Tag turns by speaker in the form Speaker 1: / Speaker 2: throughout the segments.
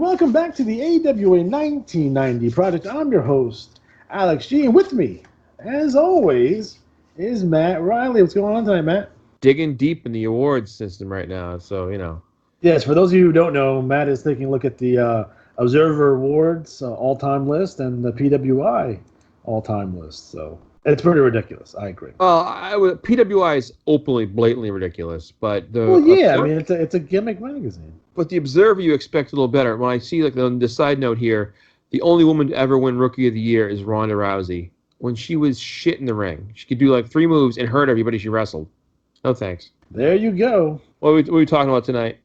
Speaker 1: welcome back to the AWA 1990 project. I'm your host, Alex G, and with me, as always, is Matt Riley. What's going on tonight, Matt?
Speaker 2: Digging deep in the awards system right now, so, you know.
Speaker 1: Yes, for those of you who don't know, Matt is taking a look at the Observer Awards all-time list and the PWI all-time list, so it's pretty ridiculous. I agree.
Speaker 2: PWI is openly, blatantly ridiculous, but the
Speaker 1: I mean, it's a gimmick magazine.
Speaker 2: But the Observer, you expect a little better. When I see, like, on the side note here, the only woman to ever win Rookie of the Year is Ronda Rousey. When she was shit in the ring, she could do like 3 moves and hurt everybody she wrestled. No thanks.
Speaker 1: There you go.
Speaker 2: What are we talking about tonight?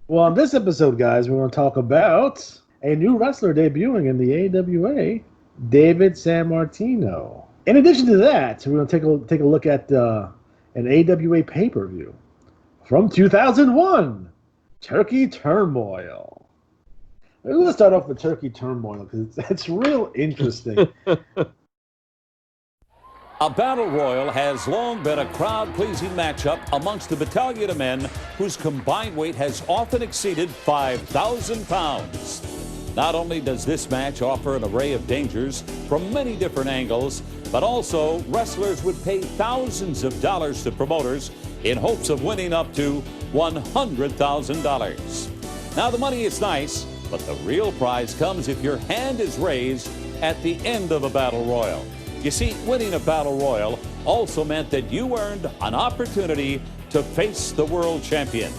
Speaker 1: Well, on this episode, guys, we're going to talk about a new wrestler debuting in the AWA, David Sammartino. In addition to that, we're going to take a look at an AWA pay-per-view from 2001. Turkey Turmoil. We're going to start off with Turkey Turmoil because it's real interesting.
Speaker 3: A battle royal has long been a crowd-pleasing matchup amongst a battalion of men whose combined weight has often exceeded 5,000 pounds. Not only does this match offer an array of dangers from many different angles, but also wrestlers would pay thousands of dollars to promoters in hopes of winning up to $100,000. Now, the money is nice, but the real prize comes if your hand is raised at the end of a battle royal. You see, winning a battle royal also meant that you earned an opportunity to face the world champion.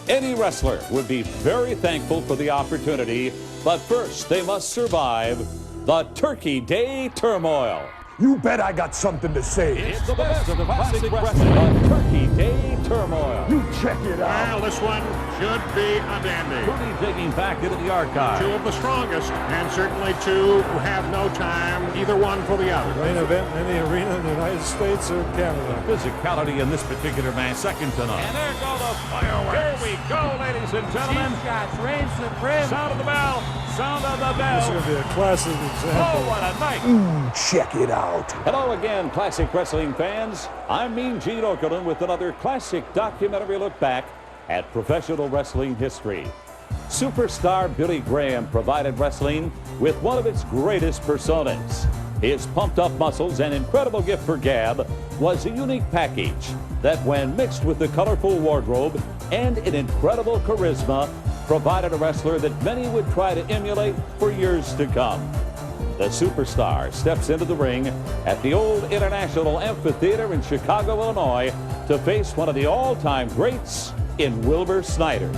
Speaker 3: Any wrestler would be very thankful for the opportunity, but first they must survive the Turkey Day Turmoil.
Speaker 4: You bet I got something to say.
Speaker 3: It's the best of the classic wrestling on Turkey Day Turmoil.
Speaker 4: You check it out.
Speaker 5: Well, this one should be a dandy.
Speaker 3: Rudy digging back into the archive.
Speaker 5: 2 of the strongest, and certainly 2 who have no time, either one for the other.
Speaker 6: Main event in any arena in the United States or Canada.
Speaker 3: Physicality in this particular match, second to none. And there go the fireworks. Here we go, ladies and gentlemen.
Speaker 7: Cheap shots, reign supreme.
Speaker 3: Sound of the bell. Sound of the bell.
Speaker 6: This is going to be a classic example.
Speaker 3: Oh, what a night.
Speaker 4: Check it out.
Speaker 3: Hello again, classic wrestling fans. I'm Mean Gene Okerlund with another classic documentary look back at professional wrestling history. Superstar Billy Graham provided wrestling with one of its greatest personas. His pumped-up muscles and incredible gift for gab was a unique package that, when mixed with the colorful wardrobe and an incredible charisma, provided a wrestler that many would try to emulate for years to come. The superstar steps into the ring at the old International Amphitheater in Chicago, Illinois, to face one of the all-time greats in Wilbur Snyder.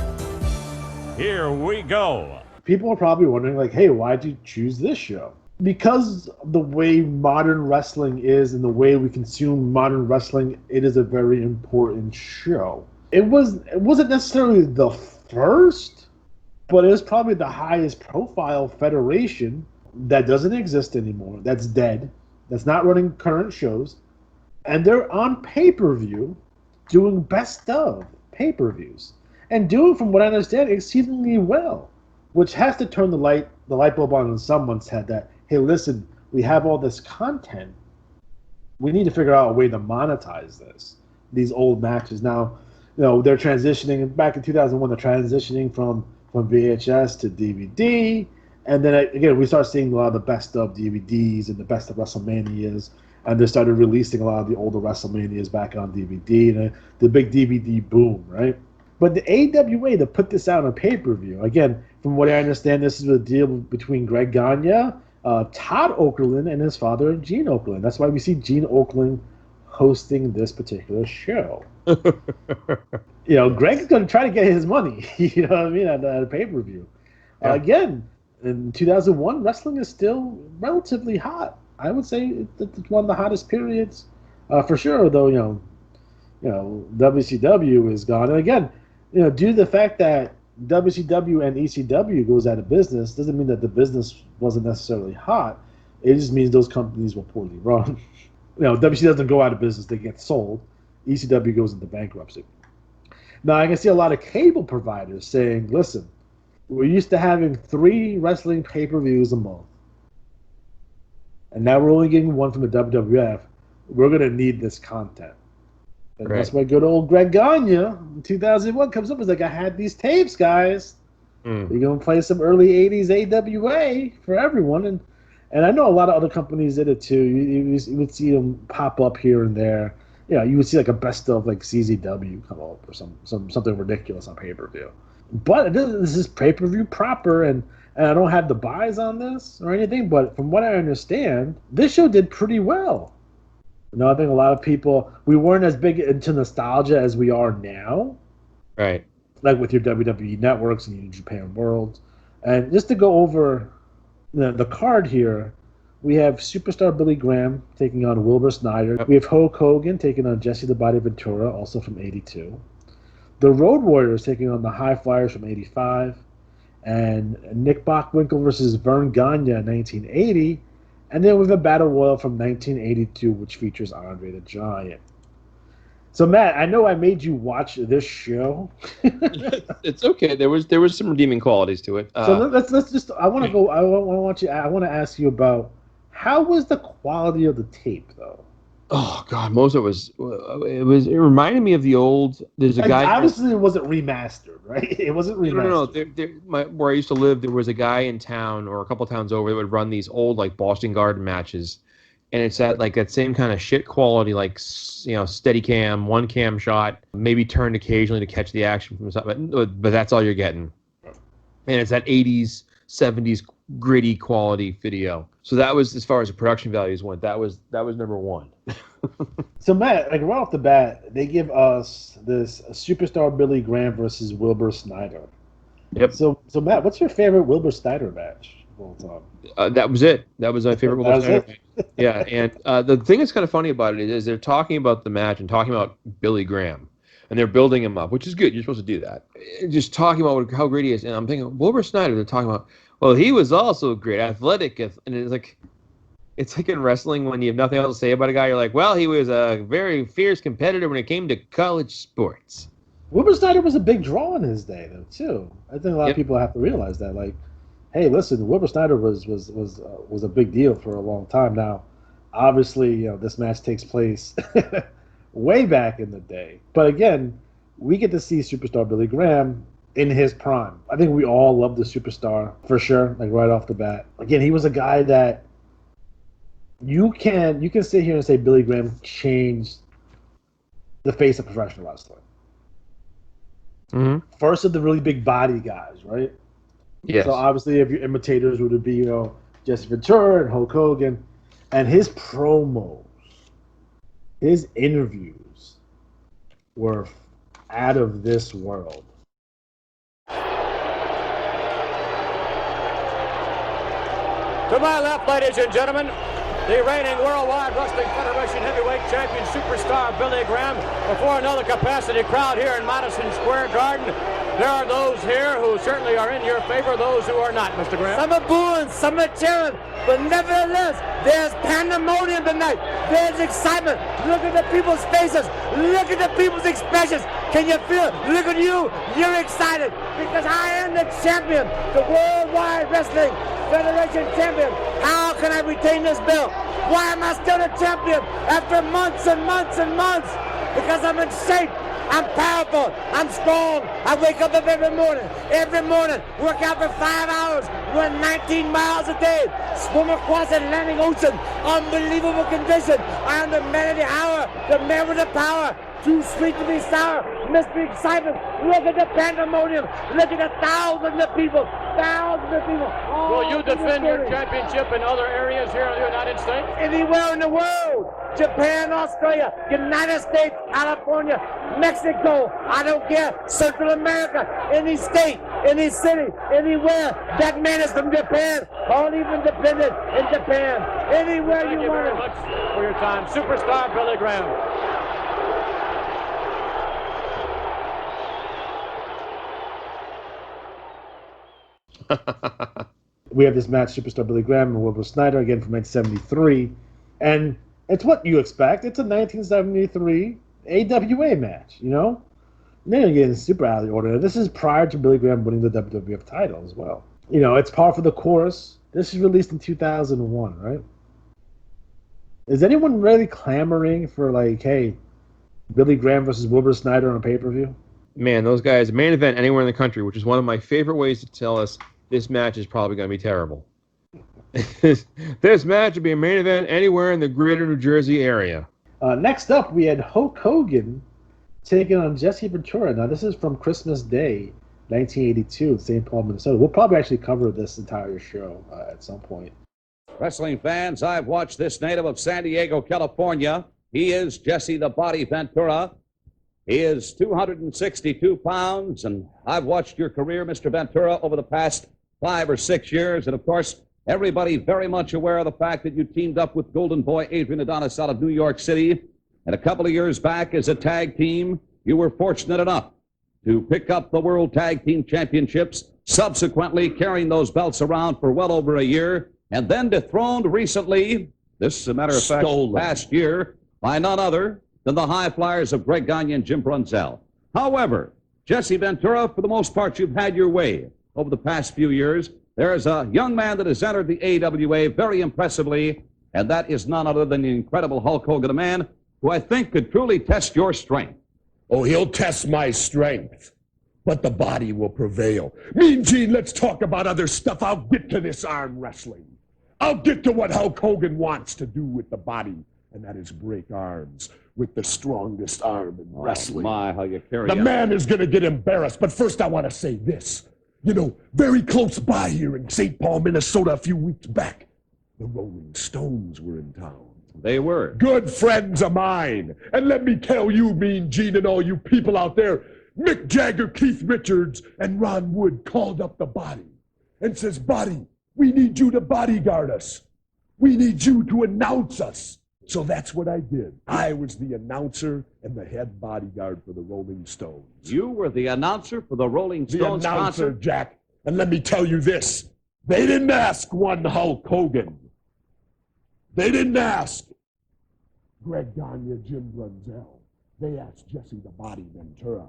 Speaker 3: Here we go.
Speaker 1: People are probably wondering, like, hey, why'd you choose this show? Because the way modern wrestling is and the way we consume modern wrestling, it is a very important show. It wasn't necessarily the first, but it was probably the highest profile federation that doesn't exist anymore, that's dead, that's not running current shows, and they're on pay-per-view doing best of pay-per-views and doing, from what I understand, exceedingly well, which has to turn the light bulb on in someone's head that, hey, listen, we have all this content, we need to figure out a way to monetize these old matches. Now, you know, they're transitioning, back in 2001, they're transitioning from VHS to DVD. And then, again, we start seeing a lot of the best of DVDs and the best of WrestleManias. And they started releasing a lot of the older WrestleManias back on DVD. And the big DVD boom, right? But the AWA, to put this out on pay-per-view, again, from what I understand, this is a deal between Greg Gagne, Todd Okerlund, and his father, Gene Okerlund. That's why we see Gene Okerlund hosting this particular show. You know, Greg's going to try to get his money, you know what I mean, at a pay-per-view. Yeah. Again, in 2001, wrestling is still relatively hot. I would say it's one of the hottest periods, for sure. Though you know, WCW is gone, and again, you know, due to the fact that WCW and ECW goes out of business, doesn't mean that the business wasn't necessarily hot. It just means those companies were poorly run. You know, WCW doesn't go out of business; they get sold. ECW goes into bankruptcy. Now, I can see a lot of cable providers saying, "Listen, we're used to having 3 wrestling pay-per-views a month, and now we're only getting 1 from the WWF. We're going to need this content." And That's why good old Greg Gagne in 2001 comes up and is like, I had these tapes, guys.
Speaker 2: Mm.
Speaker 1: You're going to play some early 80s AWA for everyone. And I know a lot of other companies did it too. You would see them pop up here and there. You know, you would see like a best of like CZW come up or something ridiculous on pay-per-view. But this is pay-per-view proper, and I don't have the buys on this or anything, but from what I understand, this show did pretty well. You know, I think a lot of people, we weren't as big into nostalgia as we are now.
Speaker 2: Right.
Speaker 1: Like with your WWE networks and your Japan World. And just to go over the card here, we have Superstar Billy Graham taking on Wilbur Snyder.
Speaker 2: Yep.
Speaker 1: We have Hulk Hogan taking on Jesse the Body Ventura, also from 82. The Road Warriors taking on the High Flyers from 85. And Nick Bockwinkel versus Vern Gagne in 1980. And then we have a Battle Royal from 1982, which features Andre the Giant. So Matt, I know I made you watch this show.
Speaker 2: It's okay. There was some redeeming qualities to it.
Speaker 1: So let's just. I want to ask you about how was the quality of the tape though?
Speaker 2: Oh God, most of it reminded me of the old. There's a guy.
Speaker 1: Obviously, it wasn't remastered, right? It wasn't remastered.
Speaker 2: No. Where I used to live, there was a guy in town or a couple towns over that would run these old like Boston Garden matches, and it's at like that same kind of shit quality, like steady cam, one cam shot, maybe turned occasionally to catch the action from something, but that's all you're getting, and it's that 80s, 70s gritty quality video. So that was, as far as the production values went, that was number one.
Speaker 1: So Matt, like right off the bat, they give us this Superstar Billy Graham versus Wilbur Snyder.
Speaker 2: Yep.
Speaker 1: So Matt, what's your favorite Wilbur Snyder match of all time?
Speaker 2: That was it. That was my favorite Wilbur Snyder match. Yeah, and the thing that's kind of funny about it is they're talking about the match and talking about Billy Graham, and they're building him up, which is good. You're supposed to do that. Just talking about how great he is, and I'm thinking Wilbur Snyder. They're talking about, well, he was also great, athletic, and it's like in wrestling when you have nothing else to say about a guy. You're like, well, he was a very fierce competitor when it came to college sports.
Speaker 1: Wilbur Snyder was a big draw in his day, though, too. I think a lot of people have to realize that. Like, hey, listen, Wilbur Snyder was a big deal for a long time. Now, obviously, this match takes place way back in the day. But again, we get to see Superstar Billy Graham in his prime. I think we all love the Superstar for sure, like right off the bat. Again, he was a guy that you can sit here and say Billy Graham changed the face of professional wrestling.
Speaker 2: Mm-hmm.
Speaker 1: First of the really big body guys, right?
Speaker 2: Yes.
Speaker 1: So obviously, if your imitators would be, Jesse Ventura and Hulk Hogan, and his promos, his interviews were out of this world.
Speaker 7: To my left, ladies and gentlemen, the reigning Worldwide Wrestling Federation heavyweight champion Superstar Billy Graham before another capacity crowd here in Madison Square Garden. There are those here who certainly are in your favor, those who are not, Mr. Graham.
Speaker 8: Some are booing, some are cheering, but nevertheless, there's pandemonium tonight. There's excitement. Look at the people's faces. Look at the people's expressions. Can you feel it? Look at you. You're excited because I am the champion, the Worldwide Wrestling Federation champion. How can I retain this belt? Why am I still a champion after months and months and months? Because I'm in shape. I'm powerful. I'm strong. I wake up every morning, work out for 5 hours, run 19 miles a day, swim across the Atlantic Ocean. Unbelievable condition. I am the man of the hour, the man with the power. Too sweet to be sour. Mystery excitement. Look at the pandemonium. Look at the thousands of people.
Speaker 7: Will you defend your championship in other areas here in the United States?
Speaker 8: Anywhere in the world. Japan, Australia, United States, California, Mexico. I don't care. Central America. Any state, any city, anywhere. That man is from Japan. All even dependent in Japan. Anywhere you want it.
Speaker 7: Thank you very much for your time. Superstar Billy Graham.
Speaker 1: We have this match, Superstar Billy Graham and Wilbur Snyder, again from 1973. And it's what you expect. It's a 1973 AWA match, And then you're getting super out of the order. This is prior to Billy Graham winning the WWF title as well. It's par for the course. This is released in 2001, right? Is anyone really clamoring for, hey, Billy Graham versus Wilbur Snyder on a pay-per-view?
Speaker 2: Man, those guys, main event anywhere in the country, which is one of my favorite ways to tell us this match is probably going to be terrible. This match will be a main event anywhere in the greater New Jersey area.
Speaker 1: Next up, we had Hulk Hogan taking on Jesse Ventura. Now, this is from Christmas Day, 1982, in St. Paul, Minnesota. We'll probably actually cover this entire show at some point.
Speaker 3: Wrestling fans, I've watched this native of San Diego, California. He is Jesse the Body Ventura. He is 262 pounds, and I've watched your career, Mr. Ventura, over the past 5 or 6 years. And, of course, everybody very much aware of the fact that you teamed up with Golden Boy Adrian Adonis out of New York City. And a couple of years back, as a tag team, you were fortunate enough to pick up the World Tag Team Championships, subsequently carrying those belts around for well over a year, and then dethroned recently, this is a matter of fact, last year, by none other than the High Flyers of Greg Gagne and Jim Brunzell. However, Jesse Ventura, for the most part, you've had your way over the past few years. There is a young man that has entered the AWA very impressively, and that is none other than the incredible Hulk Hogan, a man who I think could truly test your strength.
Speaker 4: Oh, he'll test my strength, but the body will prevail. Mean Gene, let's talk about other stuff. I'll get to this arm wrestling. I'll get to what Hulk Hogan wants to do with the body, and that is break arms with the strongest arm in wrestling.
Speaker 3: Oh, my, how you carry
Speaker 4: The
Speaker 3: on.
Speaker 4: man is going to get embarrassed, but first I want to say this. You know, very close by here in St. Paul, Minnesota, a few weeks back, the Rolling Stones were in town.
Speaker 3: They were.
Speaker 4: Good friends of mine. And let me tell you, Mean Gene, and all you people out there, Mick Jagger, Keith Richards, and Ron Wood called up the body and says, Body, we need you to bodyguard us. We need you to announce us. So that's what I did. I was the announcer and the head bodyguard for the Rolling Stones.
Speaker 3: You were the announcer for the Rolling
Speaker 4: The
Speaker 3: Stones
Speaker 4: announcer,
Speaker 3: concert?
Speaker 4: Jack. And let me tell you this. They didn't ask one Hulk Hogan. They didn't ask Greg Gagne, Jim Brunzell. They asked Jesse the Body Ventura.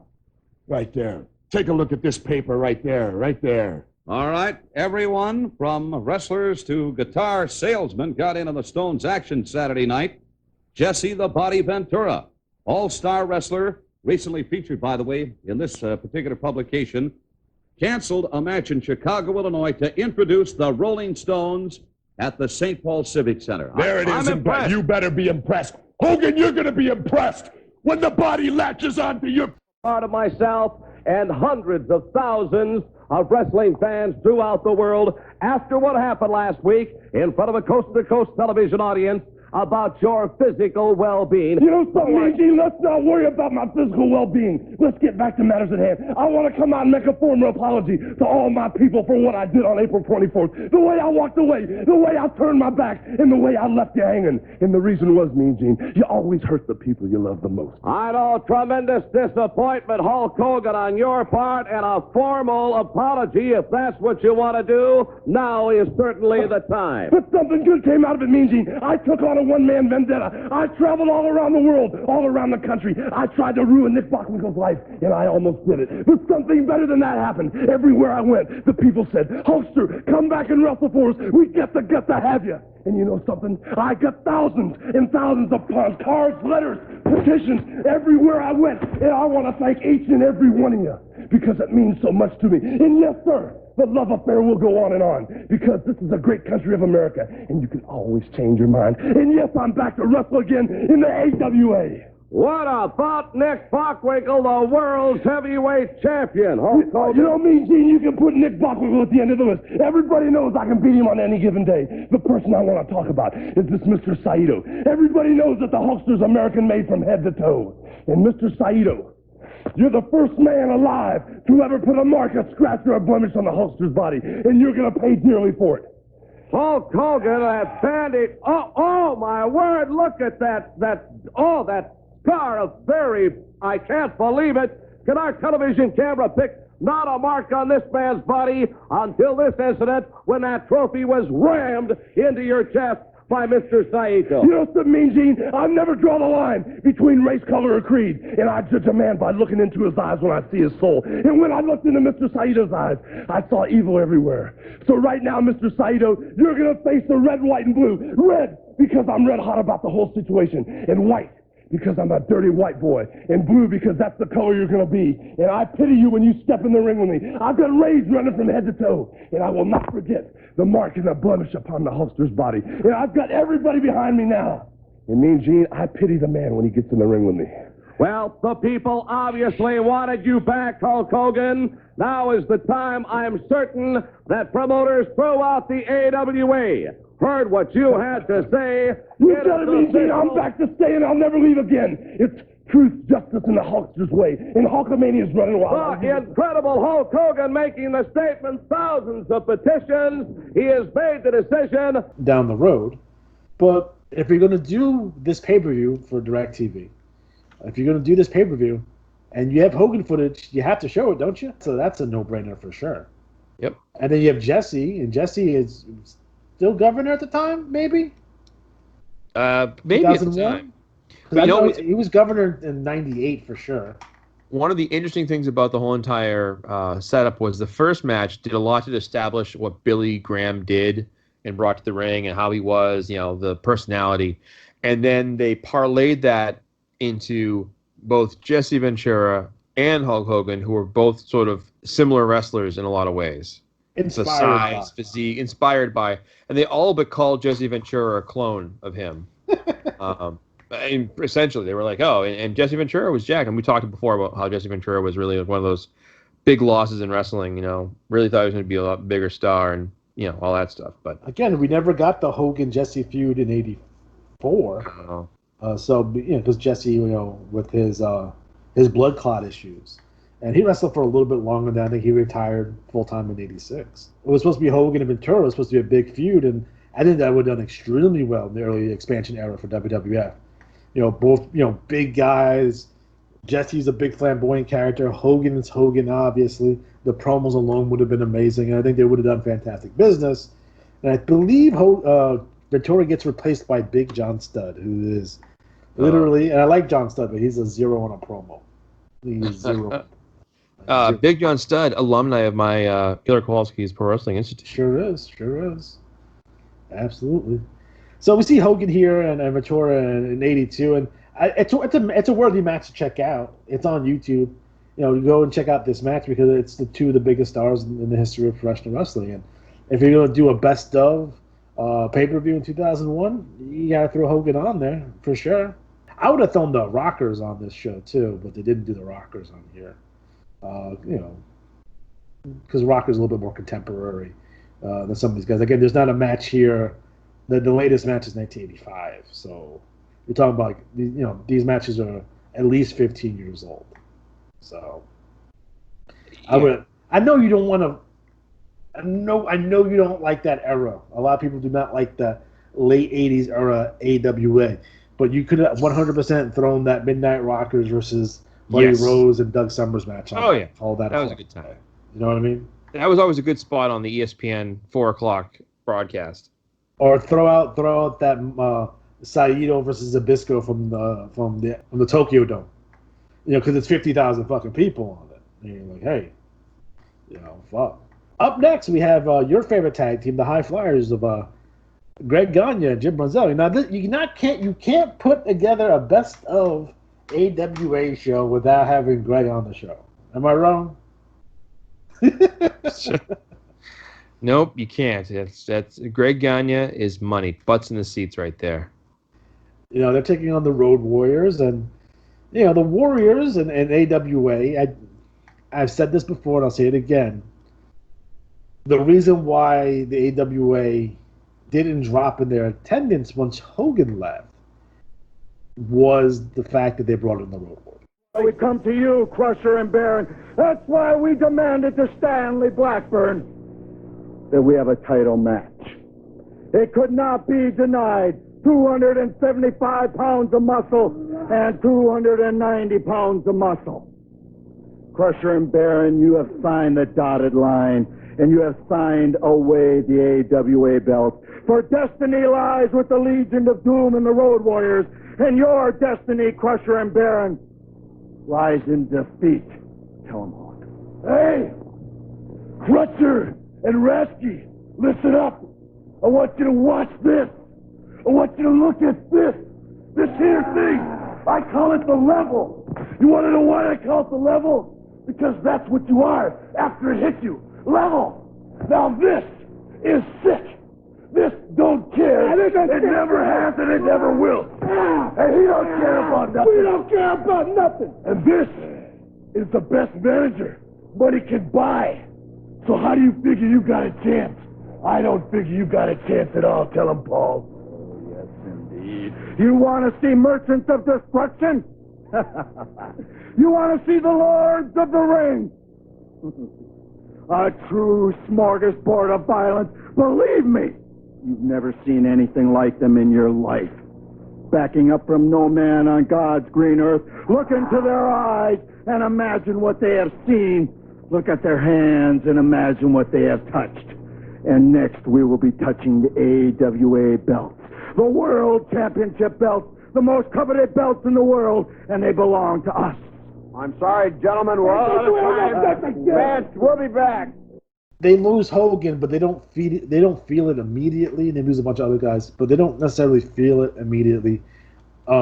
Speaker 4: Right there. Take a look at this paper right there, right there.
Speaker 3: All right, everyone from wrestlers to guitar salesmen got in on the Stones action Saturday night. Jesse the Body Ventura, all-star wrestler, recently featured, by the way, in this particular publication, canceled a match in Chicago, Illinois to introduce the Rolling Stones at the St. Paul Civic Center.
Speaker 4: There it is.
Speaker 3: I'm impressed.
Speaker 4: You better be impressed. Hogan, you're going to be impressed when the body latches onto your...
Speaker 9: Part of myself and hundreds of thousands of wrestling fans throughout the world after what happened last week in front of a coast-to-coast television audience about your physical well-being.
Speaker 10: You know something, Mean Gene? Let's not worry about my physical well-being. Let's get back to matters at hand. I want to come out and make a formal apology to all my people for what I did on April 24th. The way I walked away, the way I turned my back, and the way I left you hanging. And the reason was, Mean Gene, you always hurt the people you love the most.
Speaker 9: I know, tremendous disappointment, Hulk Hogan, on your part, and a formal apology, if that's what you want to do. Now is certainly the time.
Speaker 10: But something good came out of it, Mean Gene. I took on a one-man vendetta. I traveled all around the world, all around the country. I tried to ruin Nick Bockwinkel's life, and I almost did it. But something better than that happened. Everywhere I went, the people said, Hulkster, come back and wrestle for us. We get the gut to have you. And you know something? I got thousands and thousands of cards, letters, petitions, everywhere I went. And I want to thank each and every one of you because it means so much to me. And yes, sir, the love affair will go on and on because this is a great country of America and you can always change your mind. And yes, I'm back to wrestle again in the AWA.
Speaker 9: What about Nick Bockwinkel, the world's heavyweight champion? Hulk Hogan.
Speaker 10: You know, Mean Gene, you can put Nick Bockwinkel at the end of the list. Everybody knows I can beat him on any given day. The person I want to talk about is this Mr. Saito. Everybody knows that the Hulkster's American-made from head to toe. And Mr. Saito, you're the first man alive to ever put a mark, a scratch, or a blemish on the Hulkster's body. And you're going to pay dearly for it.
Speaker 9: Hulk Hogan, that bandit. Oh, my word, look at that scar of I can't believe it. Can our television camera pick not a mark on this man's body until this incident when that trophy was rammed into your chest by Mr. Saito?
Speaker 10: You know something, Mean Gene? I've never drawn a line between race, color, or creed, and I judge a man by looking into his eyes when I see his soul. And when I looked into Mr. Saito's eyes, I saw evil everywhere. So right now, Mr. Saito, you're going to face the red, white, and blue. Red, because I'm red hot about the whole situation, and white, because I'm a dirty white boy, and blue because that's the color you're going to be. And I pity you when you step in the ring with me. I've got rays running from head to toe, and I will not forget the mark and the blemish upon the Hulkster's body. And I've got everybody behind me now. And Mean Gene, I pity the man when he gets in the ring with me.
Speaker 9: Well, the people obviously wanted you back, Hulk Hogan. Now is the time, I'm certain, that promoters throughout the AWA heard what you had to say.
Speaker 10: You said it, Mean Gene. I'm back to stay, and I'll never leave again. It's truth, justice, and the Hulkster's way. And Hulkamania's running wild.
Speaker 9: The incredible Hulk Hogan making the statement, thousands of petitions. He has made the decision.
Speaker 1: Down the road. But if you're going to do this pay-per-view for DirecTV, if you're going to do this pay-per-view, and you have Hogan footage, you have to show it, don't you? So that's a no-brainer for sure.
Speaker 2: Yep.
Speaker 1: And then you have Jesse, and Jesse is still governor at the time, maybe?
Speaker 2: Maybe at the time.
Speaker 1: I know he was governor in '98 for sure.
Speaker 2: One of the interesting things about the whole entire setup was the first match did a lot to establish what Billy Graham did and brought to the ring and how he was, the personality. And then they parlayed that into both Jesse Ventura and Hulk Hogan, who were both sort of similar wrestlers in a lot of ways. The size, physique, inspired by, and they all but called Jesse Ventura a clone of him. And essentially, they were like, oh, and Jesse Ventura was jacked. And we talked before about how Jesse Ventura was really one of those big losses in wrestling, really thought he was going to be a lot bigger star and, all that stuff. But
Speaker 1: again, we never got the Hogan-Jesse feud in '84. Because Jesse, with his blood clot issues. And he wrestled for a little bit longer than I think he retired full-time in '86. It was supposed to be Hogan and Ventura. It was supposed to be a big feud, and I think that would have done extremely well in the early expansion era for WWF. Both, big guys. Jesse's a big flamboyant character. Hogan is Hogan, obviously. The promos alone would have been amazing, and I think they would have done fantastic business. And I believe Ventura gets replaced by Big John Studd, who is literally, and I like John Studd, but he's a zero on a promo. He's zero.
Speaker 2: Big John Studd, alumni of my Killer Kowalski's Pro Wrestling Institute.
Speaker 1: Sure is. Absolutely. So we see Hogan here and Ventura in '82, and it's a worthy match to check out. It's on YouTube. Go and check out this match because it's the two of the biggest stars in the history of professional wrestling. And if you're going to do a best of pay-per-view in 2001, you got to throw Hogan on there for sure. I would have thrown the Rockers on this show too, but they didn't do the Rockers on here. Because Rockers a little bit more contemporary than some of these guys. Again, there's not a match here. The latest match is 1985, so you're talking about these matches are at least 15 years old. So yeah. I know you don't want to. I know you don't like that era. A lot of people do not like the late '80s era AWA, but you could have 100% thrown that Midnight Rockers versus Buddy Rose and Doug Summers match on.
Speaker 2: Oh yeah,
Speaker 1: all that
Speaker 2: was a good time.
Speaker 1: You know what I mean?
Speaker 2: That was always a good spot on the ESPN 4:00 broadcast.
Speaker 1: Or throw out that Saito versus Zbyszko from the Tokyo Dome, because it's 50,000 fucking people on it. And you're like, hey, fuck. Up next, we have your favorite tag team, the High Flyers of Greg Gagne and Jim Brunzelli. Now, you can't put together a best of AWA show without having Greg on the show. Am I wrong?
Speaker 2: Nope, you can't. That's Greg Gagne is money. Butts in the seats right there.
Speaker 1: They're taking on the Road Warriors, and the Warriors and AWA. I've said this before, and I'll say it again. The reason why the AWA didn't drop in their attendance once Hogan left was the fact that they brought in the Road Warriors.
Speaker 9: We come to you, Crusher and Baron. That's why we demanded to Stanley Blackburn that we have a title match. It could not be denied. 275 pounds of muscle and 290 pounds of muscle. Crusher and Baron, you have signed the dotted line, and you have signed away the AWA belt. For destiny lies with the Legion of Doom and the Road Warriors, and your destiny, Crusher and Baron, lies in defeat. Tell them all.
Speaker 10: Hey! Crusher and Rasky, listen up. I want you to watch this. I want you to look at this. This here thing. I call it the level. You want to know why I call it the level? Because that's what you are after it hits you. Level. Now this is sick. This don't care. It never has and it never will. And he don't care about nothing. We don't care about nothing. And this is the best manager money can buy. So how do you figure you got a chance? I don't figure you got a chance at all. Tell him, Paul.
Speaker 11: Oh, yes, indeed. You want to see merchants of destruction? You want to see the lords of the ring? A true smorgasbord of violence. Believe me, you've never seen anything like them in your life. Backing up from no man on God's green earth, look into their eyes and imagine what they have seen. Look at their hands and imagine what they have touched. And next we will be touching the AWA belts, the World Championship belts, the most coveted belts in the world, and they belong to us.
Speaker 8: I'm sorry, gentlemen. We're out of time. Vance, we'll be back.
Speaker 1: They lose Hogan, but they don't feel it immediately. They lose a bunch of other guys, but they don't necessarily feel it immediately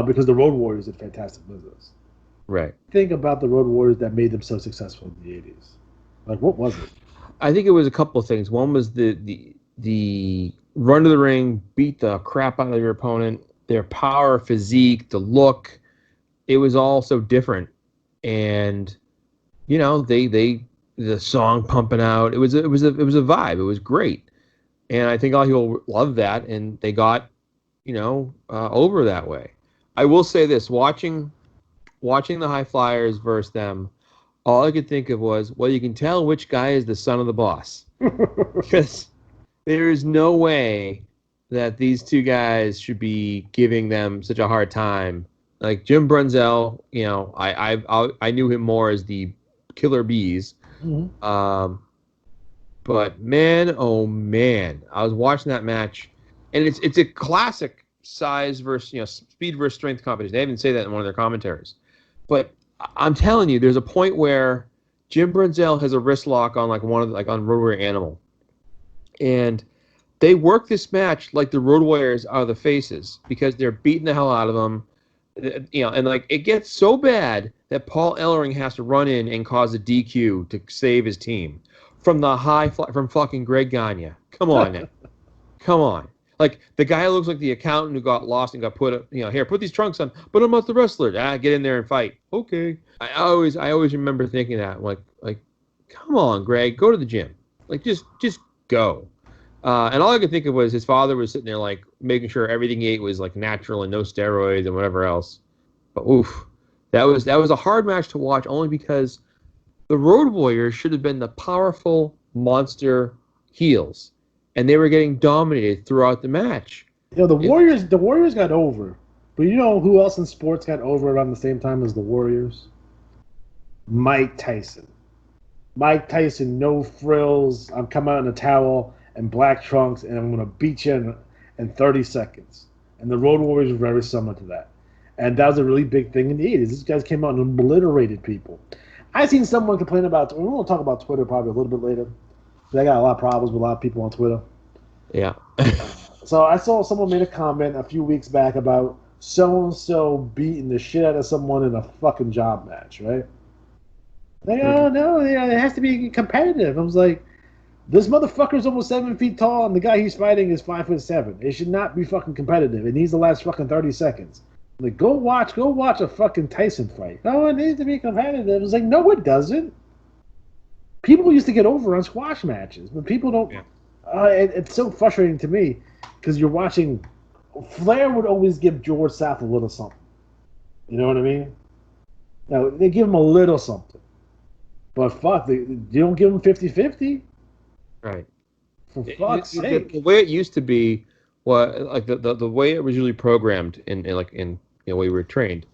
Speaker 1: because the Road Warriors did fantastic business.
Speaker 2: Right.
Speaker 1: Think about the Road Warriors that made them so successful in the 80s. Like, what was it?
Speaker 2: I think it was a couple of things. One was the run to the ring, beat the crap out of your opponent, their power, physique, the look. It was all so different, and you know the song pumping out. It was a vibe. It was great, and I think a lot of people loved that, and they got over that way. I will say this: watching the High Flyers versus them, all I could think of was, well, you can tell which guy is the son of the boss. Because there is no way that these two guys should be giving them such a hard time. Like Jim Brunzell, I knew him more as the Killer Bees. Mm-hmm. But man, oh man, I was watching that match, and it's a classic size versus speed versus strength competition. They didn't say that in one of their commentaries, but I'm telling you, there's a point where Jim Brunzell has a wrist lock on on Road Warrior Animal, and they work this match like the Road Warriors are the faces because they're beating the hell out of them, and it gets so bad that Paul Ellering has to run in and cause a DQ to save his team from from fucking Greg Gagne. Come on now, come on. Like the guy who looks like the accountant who got lost and got put, here, put these trunks on, but I'm not the wrestler. Get in there and fight. Okay. I always remember thinking that, like, come on, Greg, go to the gym. Like, just go. And all I could think of was his father was sitting there, like, making sure everything he ate was like natural and no steroids and whatever else. But oof, that was a hard match to watch only because the Road Warriors should have been the powerful monster heels. And they were getting dominated throughout the match. The Warriors got over. But you know who else in sports got over around the same time as the Warriors? Mike Tyson. Mike Tyson, no frills. I'm coming out in a towel and black trunks, and I'm going to beat you in 30 seconds. And the Road Warriors were very similar to that. And that was a really big thing in the 80s. These guys came out and obliterated people. I seen someone complain about, we're going to talk about Twitter probably a little bit later. I got a lot of problems with a lot of people on Twitter. Yeah. So I saw someone made a comment a few weeks back about so-and-so beating the shit out of someone in a fucking job match, right? Like, oh, no, it has to be competitive. I was like, this motherfucker's almost 7 feet tall, and the guy he's fighting is 5'7". It should not be fucking competitive. It needs to last fucking 30 seconds. Like, go watch a fucking Tyson fight. Oh, it needs to be competitive. I was like, no, it doesn't. People used to get over on squash matches, but people don't. Yeah. It's so frustrating to me because you're watching. Flair would always give George South a little something. You know what I mean? Now, they give him a little something. But fuck, you don't give him 50-50. Right. For fuck's sake. The way it used to be, like the way it was usually programmed in the way we were trained,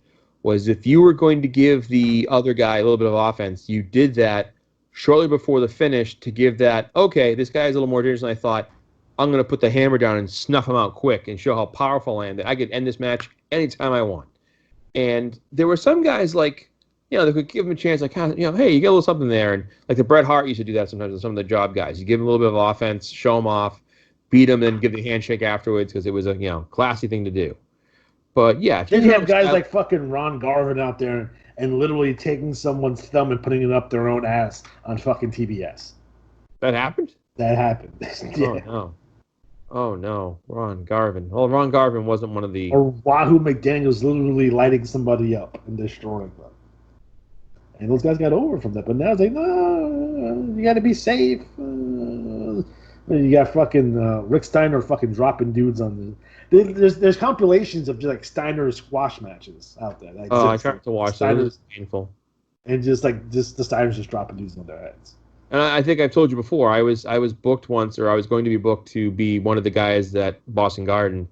Speaker 2: was if you were going to give the other guy a little bit of offense, you did that shortly before the finish to give that, okay, this guy's a little more dangerous than I thought. I'm going to put the hammer down and snuff him out quick and show how powerful I am, that I could end this match anytime I want. And there were some guys that could give him a chance, hey, you get a little something there. And like the Bret Hart used to do that sometimes with some of the job guys. You give him a little bit of offense, show him off, beat him, and give the handshake afterwards because it was a classy thing to do. But yeah, if
Speaker 1: Then you have
Speaker 2: gonna
Speaker 1: guys like fucking Ron Garvin out there and literally taking someone's thumb and putting it up their own ass on fucking TBS.
Speaker 2: that happened.
Speaker 1: That happened. Yeah.
Speaker 2: Oh no. Oh no, Ron Garvin. Well, Ron Garvin wasn't one of the.
Speaker 1: Or Wahoo McDaniel's literally lighting somebody up and destroying them. And those guys got over from that. But now it's like, no, you got to be safe. You got fucking Rick Steiner fucking dropping dudes on the. There's compilations of just like Steiner squash matches out there. Like,
Speaker 2: I tried to watch that. It was painful.
Speaker 1: And just the Steiners just dropping dudes on their heads.
Speaker 2: And I think I've told you before, I was booked once, or I was going to be booked to be one of the guys at Boston Garden,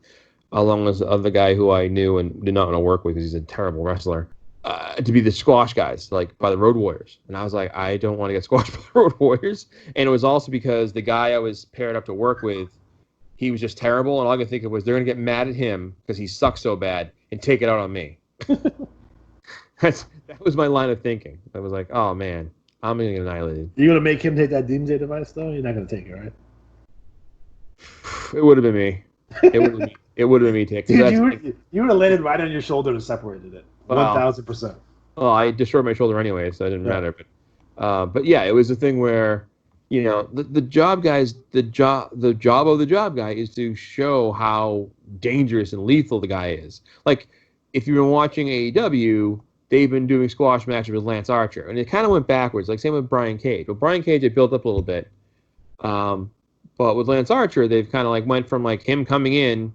Speaker 2: along with the other guy who I knew and did not want to work with because he's a terrible wrestler, to be the squash guys, like by the Road Warriors. And I was like, I don't want to get squashed by the Road Warriors. And it was also because the guy I was paired up to work with, he was just terrible, and all I could think of was they're going to get mad at him because he sucks so bad and take it out on me. That was my line of thinking. I was like, oh, man. I'm going to get annihilated.
Speaker 1: You're going to make him take that DJ device, though? You're not going to take it, right?
Speaker 2: It would have been me. It would have been me taking it.
Speaker 1: You would have landed right on your shoulder and separated it. 1,000%.
Speaker 2: Well, I destroyed my shoulder anyway, so it didn't matter. But yeah, it was a thing where, you know, the job guys, the job of the job guy is to show how dangerous and lethal the guy is. Like, if you've been watching AEW, they've been doing squash matches with Lance Archer, and it kind of went backwards. Like, same with Brian Cage. But Brian Cage, it built up a little bit. But with Lance Archer, they've kind of like went from like him coming in,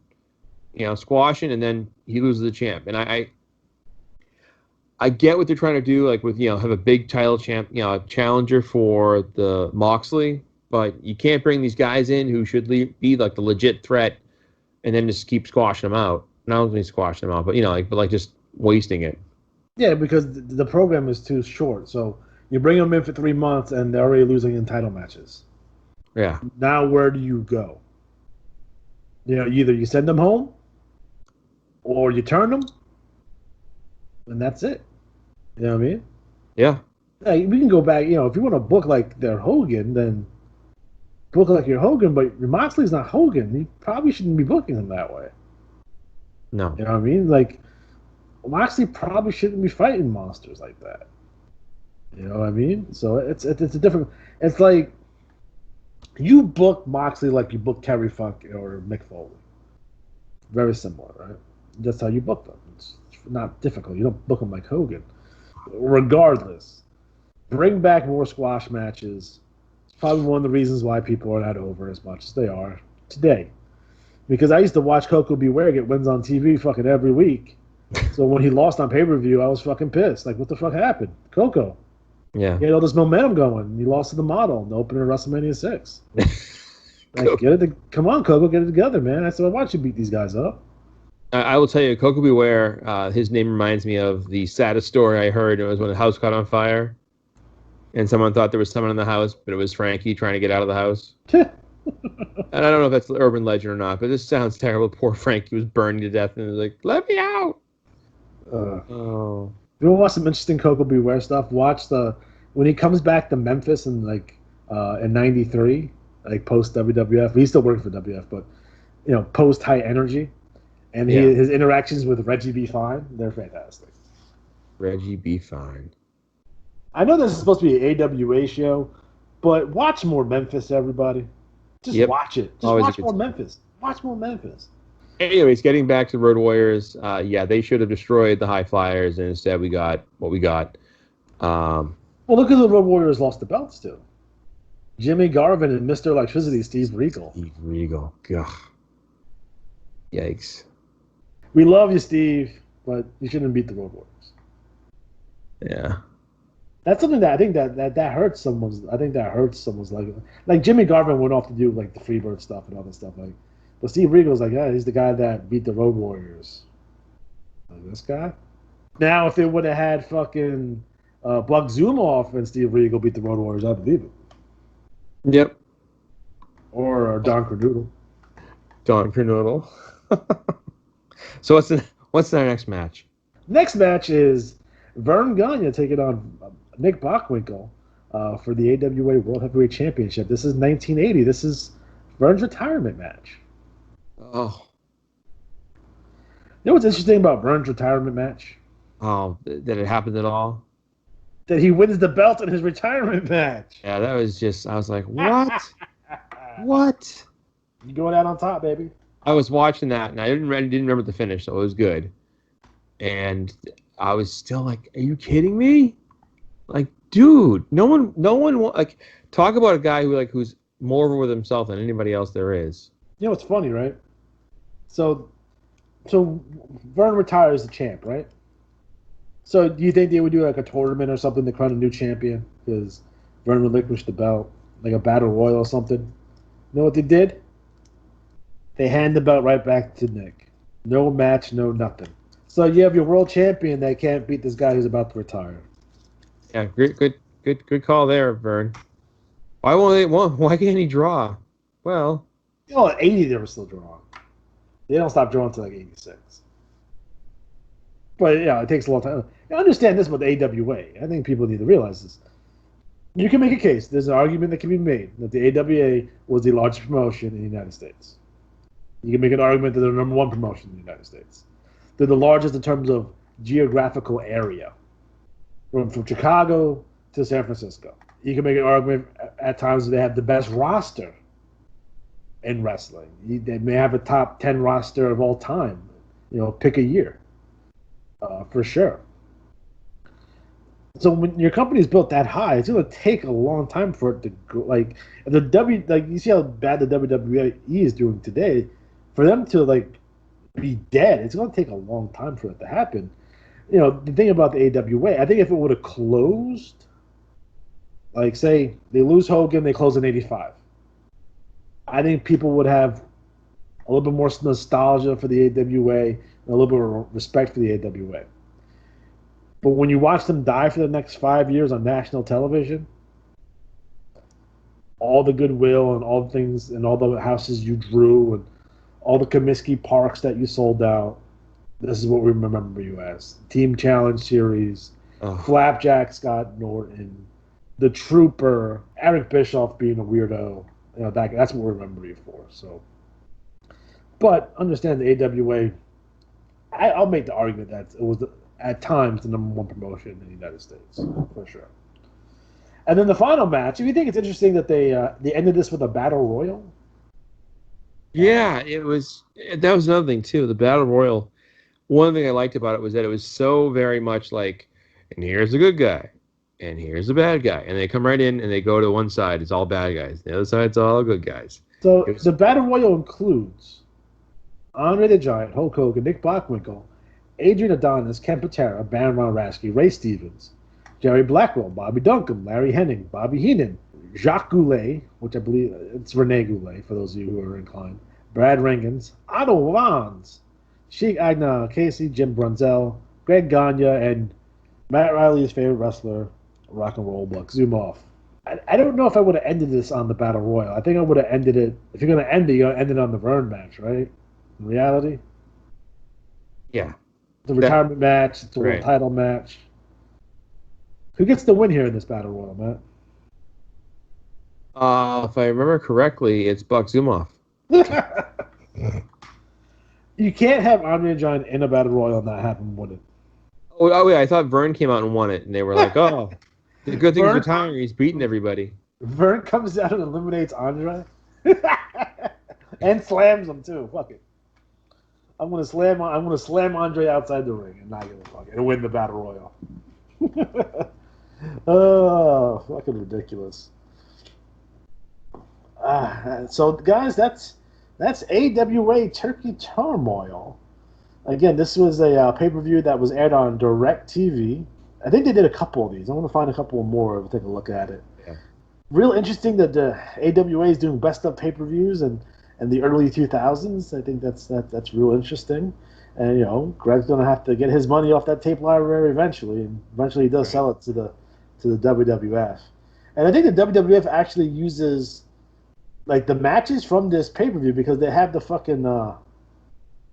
Speaker 2: you know, squashing, and then he loses the champ. And I get what they're trying to do, like with, you know, have a big title challenger for the Moxley, but you can't bring these guys in who should be like the legit threat, and then just keep squashing them out. Not only squashing them out, but, you know, like just wasting it.
Speaker 1: Yeah, because the program is too short. So you bring them in for 3 months, and they're already losing in title matches.
Speaker 2: Yeah.
Speaker 1: Now where do you go? You know, either you send them home, or you turn them, and that's it. You know what I mean?
Speaker 2: Yeah.
Speaker 1: Hey, we can go back. You know, if you want to book like their Hogan, then book like your Hogan. But your Moxley's not Hogan. You probably shouldn't be booking him that way.
Speaker 2: No.
Speaker 1: You know what I mean? Like, Moxley probably shouldn't be fighting monsters like that. You know what I mean? So it's a different. It's like you book Moxley like you book Terry Funk or Mick Foley. Very similar, right? That's how you book them. It's not difficult. You don't book them like Hogan. Regardless, bring back more squash matches. It's probably one of the reasons why people are not over as much as they are today. Because I used to watch Coco Beware get wins on TV fucking every week. So when he lost on pay-per-view, I was fucking pissed. Like, what the fuck happened? Coco.
Speaker 2: Yeah.
Speaker 1: He had all this momentum going. He lost to the Model in the opener of WrestleMania 6. Like, come on, Coco, get it together, man. I said, why don't you beat these guys up?
Speaker 2: I will tell you, Coco Beware, his name reminds me of the saddest story I heard. It was when the house caught on fire, and someone thought there was someone in the house, but it was Frankie trying to get out of the house. And I don't know if that's urban legend or not, but this sounds terrible. Poor Frankie was burned to death, and he was like, let me out!
Speaker 1: You want to watch some interesting Coco Beware stuff? Watch when he comes back to Memphis in in '93, like post WWF. He's still working for WWF, but you know, post High Energy, and his interactions with Reggie B. Fine, they're fantastic.
Speaker 2: Reggie B. Fine.
Speaker 1: I know this is supposed to be an AWA show, but watch more Memphis, everybody. Just watch it. Just watch more Memphis. Watch more Memphis.
Speaker 2: Anyways, getting back to Road Warriors, they should have destroyed the High Flyers, and instead we got what we got.
Speaker 1: Well, look who the Road Warriors lost the belts to. Jimmy Garvin and Mr. Electricity, Steve Regal.
Speaker 2: Steve Regal. Ugh. Yikes.
Speaker 1: We love you, Steve, but you shouldn't beat the Road Warriors.
Speaker 2: Yeah.
Speaker 1: That's something that I think that hurts someone's. I think that hurts someone's like Jimmy Garvin went off to do like the Freebird stuff and all that stuff. Like, but Steve Regal's like, yeah, he's the guy that beat the Road Warriors. Like, this guy. Now, if it would have had fucking Buck Zumoff and Steve Regal beat the Road Warriors, I believe it.
Speaker 2: Yep.
Speaker 1: Or Don Cornudle.
Speaker 2: Don Cornudle. So what's our next match?
Speaker 1: Next match is Vern Gagne taking on Nick Bockwinkel for the AWA World Heavyweight Championship. This is 1980. This is Vern's retirement match.
Speaker 2: Oh.
Speaker 1: know what's interesting about Vern's retirement match?
Speaker 2: Oh, that it happened at all?
Speaker 1: That he wins the belt in his retirement match.
Speaker 2: Yeah, that was just, I was like, what? What?
Speaker 1: You going out on top, baby.
Speaker 2: I was watching that, and I didn't remember the finish, so it was good. And I was still like, are you kidding me? Like, dude, no one, like, talk about a guy who's more over with himself than anybody else there is.
Speaker 1: You know what's funny, right? So Vern retires the champ, right? So do you think they would do like a tournament or something to crown a new champion? Because Vern relinquished the belt, like a battle royal or something. You know what they did? They hand the belt right back to Nick. No match, no nothing. So you have your world champion that can't beat this guy who's about to retire.
Speaker 2: Yeah, good call there, Vern. Why can't he draw? Well,
Speaker 1: you know, at 80 they were still drawing. They don't stop drawing until like 86. But yeah, it takes a long time. I understand this with the AWA. I think people need to realize this. You can make a case. There's an argument that can be made that the AWA was the largest promotion in the United States. You can make an argument that they're the number one promotion in the United States. They're the largest in terms of geographical area, from Chicago to San Francisco. You can make an argument at times that they have the best roster in wrestling. They may have a top 10 roster of all time. You know, pick a year, for sure. So when your company's built that high, it's going to take a long time for it to go. Like you see how bad the WWE is doing today. For them to be dead, it's going to take a long time for it to happen. You know, the thing about the AWA, I think if it would have closed, like say they lose Hogan, they close in '85. I think people would have a little bit more nostalgia for the AWA and a little bit of respect for the AWA. But when you watch them die for the next 5 years on national television, all the goodwill and all the things and all the houses you drew and all the Comiskey Parks that you sold out, this is what we remember you as. Team Challenge Series, Flapjack Scott Norton, The Trooper, Eric Bischoff being a weirdo. You know, that's what we remember you for. So, but understand the AWA, I'll make the argument that it was at times the number one promotion in the United States, for sure. And then the final match, if you think it's interesting that they ended this with a battle royal.
Speaker 2: Yeah, it was. That was another thing too. The battle royal. One thing I liked about it was that it was so very much like, and here's the good guy, and here's the bad guy, and they come right in and they go to one side. It's all bad guys. The other side's all good guys.
Speaker 1: So the battle royal includes Andre the Giant, Hulk Hogan, Nick Bockwinkel, Adrian Adonis, Ken Patera, Baron Von Raschke, Ray Stevens, Jerry Blackwell, Bobby Duncan, Larry Hennig, Bobby Heenan, Jacques Goulet, which I believe it's Rene Goulet for those of you who are inclined, Brad Ringans, Otto Wanz, Sheik Agna Casey, Jim Brunzell, Greg Gagne, and Matt Riley's favorite wrestler, Rock and Roll Buck Zumoff. I don't know if I would have ended this on the Battle Royal. I think I would have ended it, if you're going to end it, you're going to end it on the Vern match, right? In reality?
Speaker 2: Yeah.
Speaker 1: The retirement match, it's a world title match. Who gets the win here in this Battle Royal, Matt?
Speaker 2: If I remember correctly, it's Buck Zumoff.
Speaker 1: You can't have Andre the Giant in a Battle Royal and not have him win it.
Speaker 2: Oh, yeah, I thought Vern came out and won it, and they were like, oh, the good thing he's retiring, he's beating everybody.
Speaker 1: Vern comes out and eliminates Andre? And slams him, too. Fuck it. I'm gonna slam Andre outside the ring and not give a fuck and win the Battle Royal. Oh, fucking ridiculous. So guys, that's AWA Turkey Turmoil. Again, this was a pay-per-view that was aired on DirecTV. I think they did a couple of these. I want to find a couple more to take a look at it.
Speaker 2: Yeah.
Speaker 1: Real interesting that the AWA is doing best of pay-per-views and the early 2000s. I think that's real interesting. And you know, Greg's gonna have to get his money off that tape library eventually, and eventually he does sell it to the WWF. And I think the WWF actually uses like the matches from this pay-per-view because they have the fucking the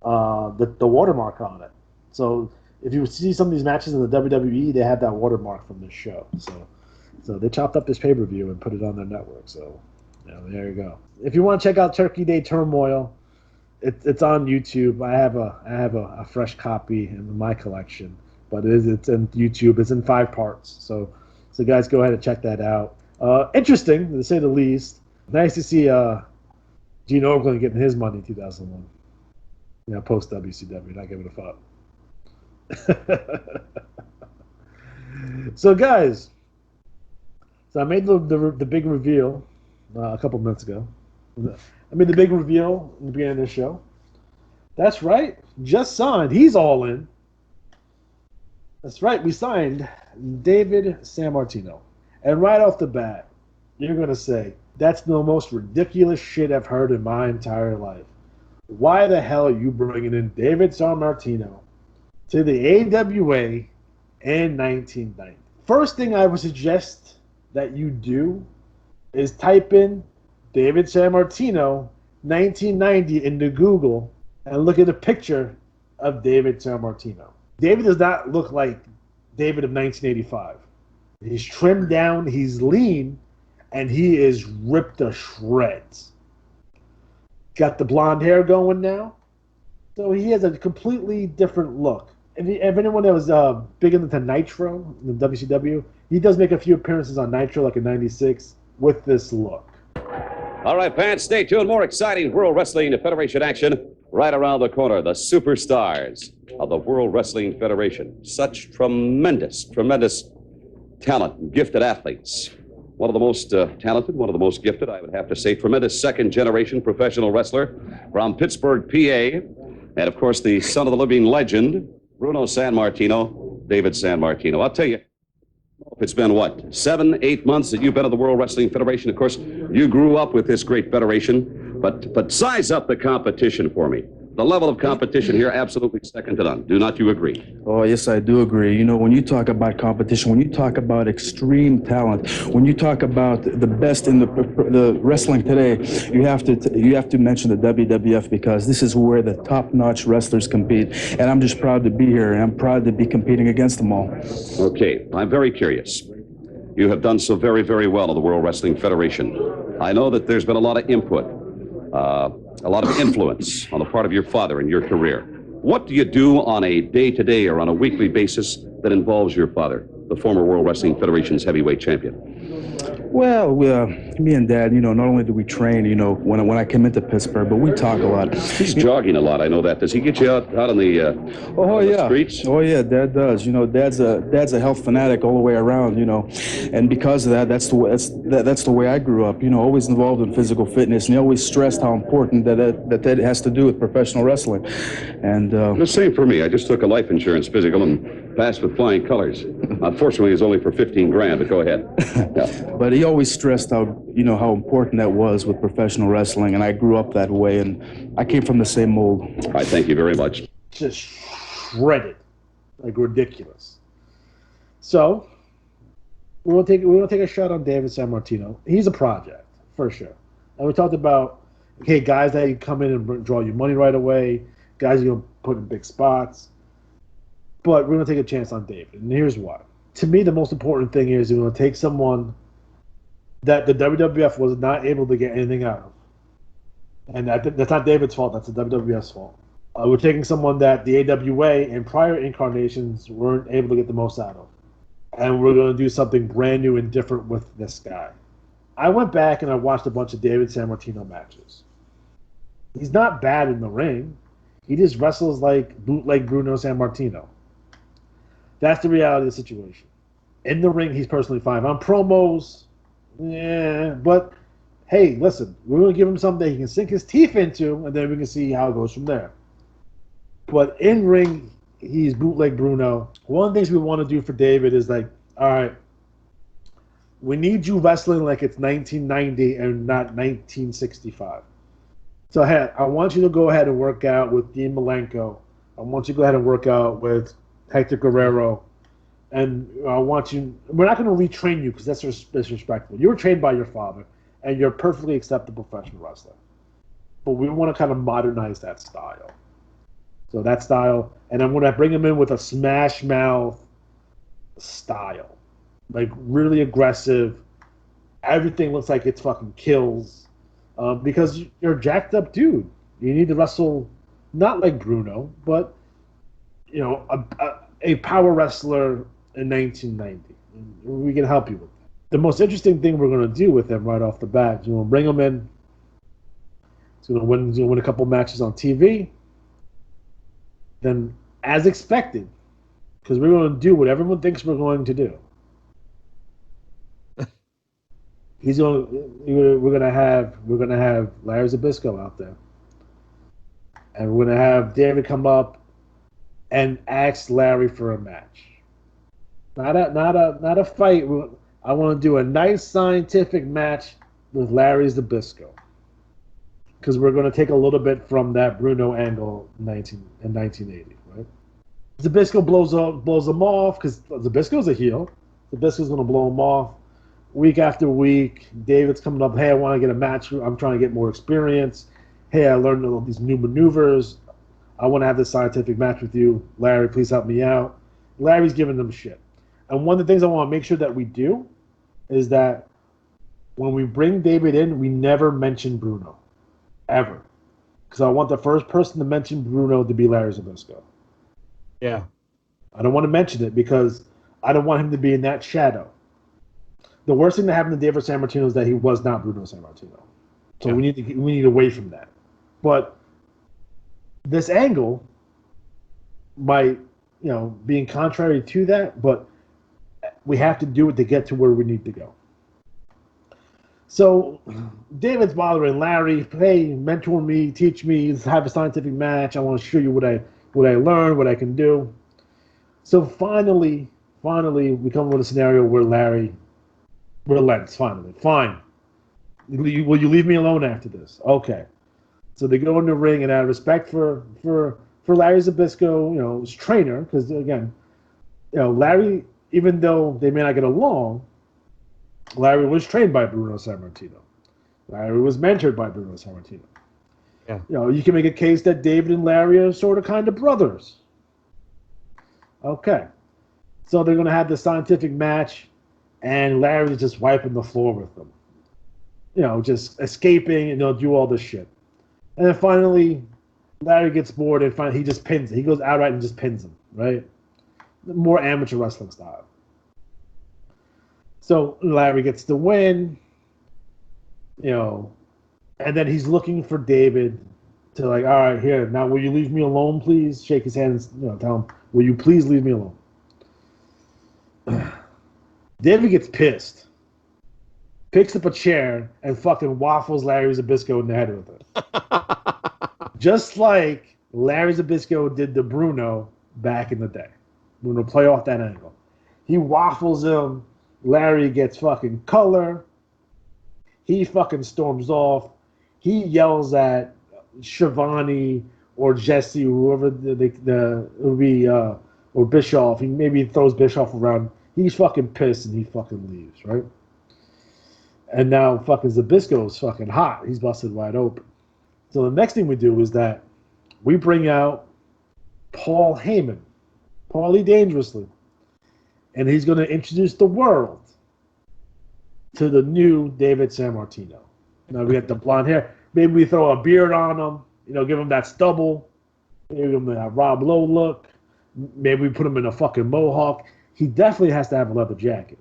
Speaker 1: watermark on it. So if you see some of these matches in the WWE, they have that watermark from this show. So they chopped up this pay-per-view and put it on their network. So yeah, there you go. If you want to check out Turkey Day Turmoil, It's on YouTube. I have a fresh copy in my collection, but it's in YouTube. It's in 5 parts. So guys, go ahead and check that out. Interesting to say the least. Nice to see Gene Okerlund getting his money in 2001. You know, post WCW, not giving a fuck. So guys, so I made the big reveal a couple minutes ago. I made the big reveal in the beginning of the show. That's right, just signed. He's all in. That's right, we signed David Sammartino. And right off the bat, you're going to say, that's the most ridiculous shit I've heard in my entire life. Why the hell are you bringing in David Sammartino to the AWA in 1990? First thing I would suggest that you do is type in David Sammartino 1990 into Google and look at a picture of David Sammartino. David does not look like David of 1985. He's trimmed down, he's lean, and he is ripped to shreds. Got the blonde hair going now, so he has a completely different look. If anyone that was big into Nitro in the WCW, he does make a few appearances on Nitro, like in '96, with this look.
Speaker 12: All right, fans, stay tuned. More exciting World Wrestling Federation action right around the corner. The superstars of the World Wrestling Federation. Such tremendous talent, gifted athletes. One of the most talented, one of the most gifted, I would have to say. Tremendous second-generation professional wrestler from Pittsburgh, PA. And, of course, the son of the living legend, Bruno Sammartino, David Sammartino. I'll tell you, it's been, what, 7, 8 months that you've been at the World Wrestling Federation. Of course, you grew up with this great federation, but size up the competition for me. The level of competition here, absolutely second to none. Do not you agree?
Speaker 13: Oh, yes, I do agree. You know, when you talk about competition, when you talk about extreme talent, when you talk about the best in the wrestling today, you have to mention the WWF, because this is where the top-notch wrestlers compete. And I'm just proud to be here, and I'm proud to be competing against them all.
Speaker 12: Okay, I'm very curious. You have done so very, very well in the World Wrestling Federation. I know that there's been a lot of input, a lot of influence on the part of your father in your career. What do you do on a day-to-day or on a weekly basis that involves your father, the former World Wrestling Federation's heavyweight champion?
Speaker 13: Well, me and Dad, you know, not only do we train, you know, when I came into Pittsburgh, but we talk a lot.
Speaker 12: He's jogging a lot, I know that. Does he get you out on the streets?
Speaker 13: Oh, yeah, Dad does. You know, Dad's a health fanatic all the way around, you know. And because of that, that's the way I grew up, you know, always involved in physical fitness. And he always stressed how important that has to do with professional wrestling. And
Speaker 12: the same for me. I just took a life insurance physical and passed with flying colors. Unfortunately, it's only for 15 grand, but go ahead. Yeah.
Speaker 13: But he always stressed how important that was with professional wrestling, and I grew up that way, and I came from the same mold.
Speaker 12: All right, thank you very much.
Speaker 1: Just shredded, like ridiculous. So we want to take a shot on David Sammartino. He's a project for sure, and we talked about guys that you come in and draw you money right away, guys you put in big spots. But we're going to take a chance on David, and here's why. To me, the most important thing is we're going to take someone that the WWF was not able to get anything out of. And that's not David's fault, that's the WWF's fault. We're taking someone that the AWA in prior incarnations weren't able to get the most out of. And we're going to do something brand new and different with this guy. I went back and I watched a bunch of David Sammartino matches. He's not bad in the ring. He just wrestles like bootleg Bruno Sammartino. That's the reality of the situation. In the ring, he's personally fine. On promos, yeah, but hey, listen, we're going to give him something he can sink his teeth into, and then we can see how it goes from there. But in ring, he's bootleg Bruno. One of the things we want to do for David is like, all right, we need you wrestling like it's 1990 and not 1965. So hey, I want you to go ahead and work out with Dean Malenko. I want you to go ahead and work out with Hector Guerrero. And I want you, we're not going to retrain you because that's disrespectful. You were trained by your father, and you're a perfectly acceptable professional wrestler. But we want to kind of modernize that style. So that style, and I'm going to bring him in with a smash mouth style. Like really aggressive. Everything looks like it's fucking kills. Because you're a jacked up dude. You need to wrestle not like Bruno, but a power wrestler in 1990. We can help you with that. The most interesting thing we're going to do with him right off the bat is we're going to bring him in. He's going to win a couple matches on TV. Then, as expected, because we're going to do what everyone thinks we're going to do. We're going to have Larry Zbyszko out there, and we're going to have David come up and ask Larry for a match. Not a fight. I want to do a nice scientific match with Larry Zbyszko, because we're going to take a little bit from that Bruno angle in 1980, right? Zbyszko blows him off because Zbyszko's a heel. Zbyszko's going to blow him off week after week. David's coming up. Hey, I want to get a match. I'm trying to get more experience. Hey, I learned all these new maneuvers. I want to have this scientific match with you. Larry, please help me out. Larry's giving them shit. And one of the things I want to make sure that we do is that when we bring David in, we never mention Bruno. Ever. Because I want the first person to mention Bruno to be Larry Zbyszko.
Speaker 2: Yeah.
Speaker 1: I don't want to mention it because I don't want him to be in that shadow. The worst thing that happened to David Sammartino is that he was not Bruno Sammartino. So we need away from that. But this angle might, being contrary to that, but we have to do it to get to where we need to go. So David's bothering Larry. Hey, mentor me, teach me, have a scientific match. I want to show you what I learned, what I can do. So finally, we come up with a scenario where Larry relents. Finally, fine. Will you leave me alone after this? Okay. So they go in the ring, and out of respect for Larry Zbyszko, his trainer, because again, Larry, even though they may not get along, Larry was trained by Bruno Sammartino. Larry was mentored by Bruno Sammartino. Yeah. You can make a case that David and Larry are sort of kind of brothers. Okay. So they're going to have the scientific match, and Larry's just wiping the floor with them. Just escaping, and they'll do all this shit. And then finally, Larry gets bored, and finally he just pins him. He goes outright and just pins him, right? More amateur wrestling style. So Larry gets the win, and then he's looking for David to all right, here, now will you leave me alone, please? Shake his hand and tell him, will you please leave me alone? David gets pissed, picks up a chair, and fucking waffles Larry Zbyszko in the head with it. Just like Larry Zbyszko did to Bruno back in the day. We're going to play off that angle. He waffles him. Larry gets fucking color. He fucking storms off. He yells at Shivani or Jesse, whoever or Bischoff. He maybe throws Bischoff around. He's fucking pissed and he fucking leaves, right? And now fucking Zbyszko's fucking hot. He's busted wide open. So the next thing we do is that we bring out Paul Heyman, Paulie Dangerously, and he's going to introduce the world to the new David Sammartino. Now we got the blonde hair. Maybe we throw a beard on him, give him that stubble, maybe give him that Rob Lowe look. Maybe we put him in a fucking mohawk. He definitely has to have a leather jacket.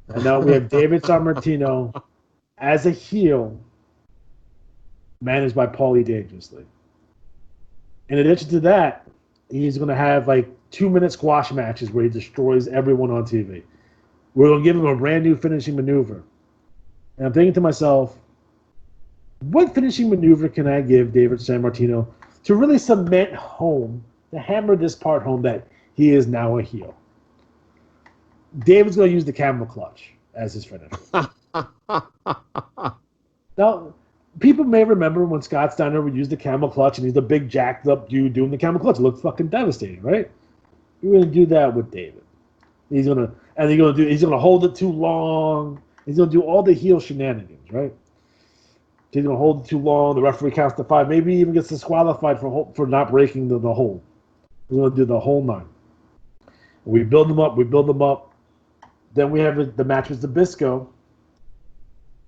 Speaker 1: And now we have David Sammartino as a heel, managed by Paulie Dangerously. In addition to that, he's going to have 2-minute squash matches where he destroys everyone on TV. We're going to give him a brand new finishing maneuver. And I'm thinking to myself, what finishing maneuver can I give David Sammartino to really cement home, to hammer this part home that he is now a heel? David's going to use the camel clutch as his finisher. Now, people may remember when Scott Steiner would use the camel clutch, and he's the big jacked up dude doing the camel clutch. It looked fucking devastating, right? We're going to do that with David. He's going to hold it too long. He's going to do all the heel shenanigans, right? He's going to hold it too long. The referee counts to 5. Maybe he even gets disqualified for not breaking the hold. He's going to do the whole 9. We build him up. Then we have the match with Zbyszko.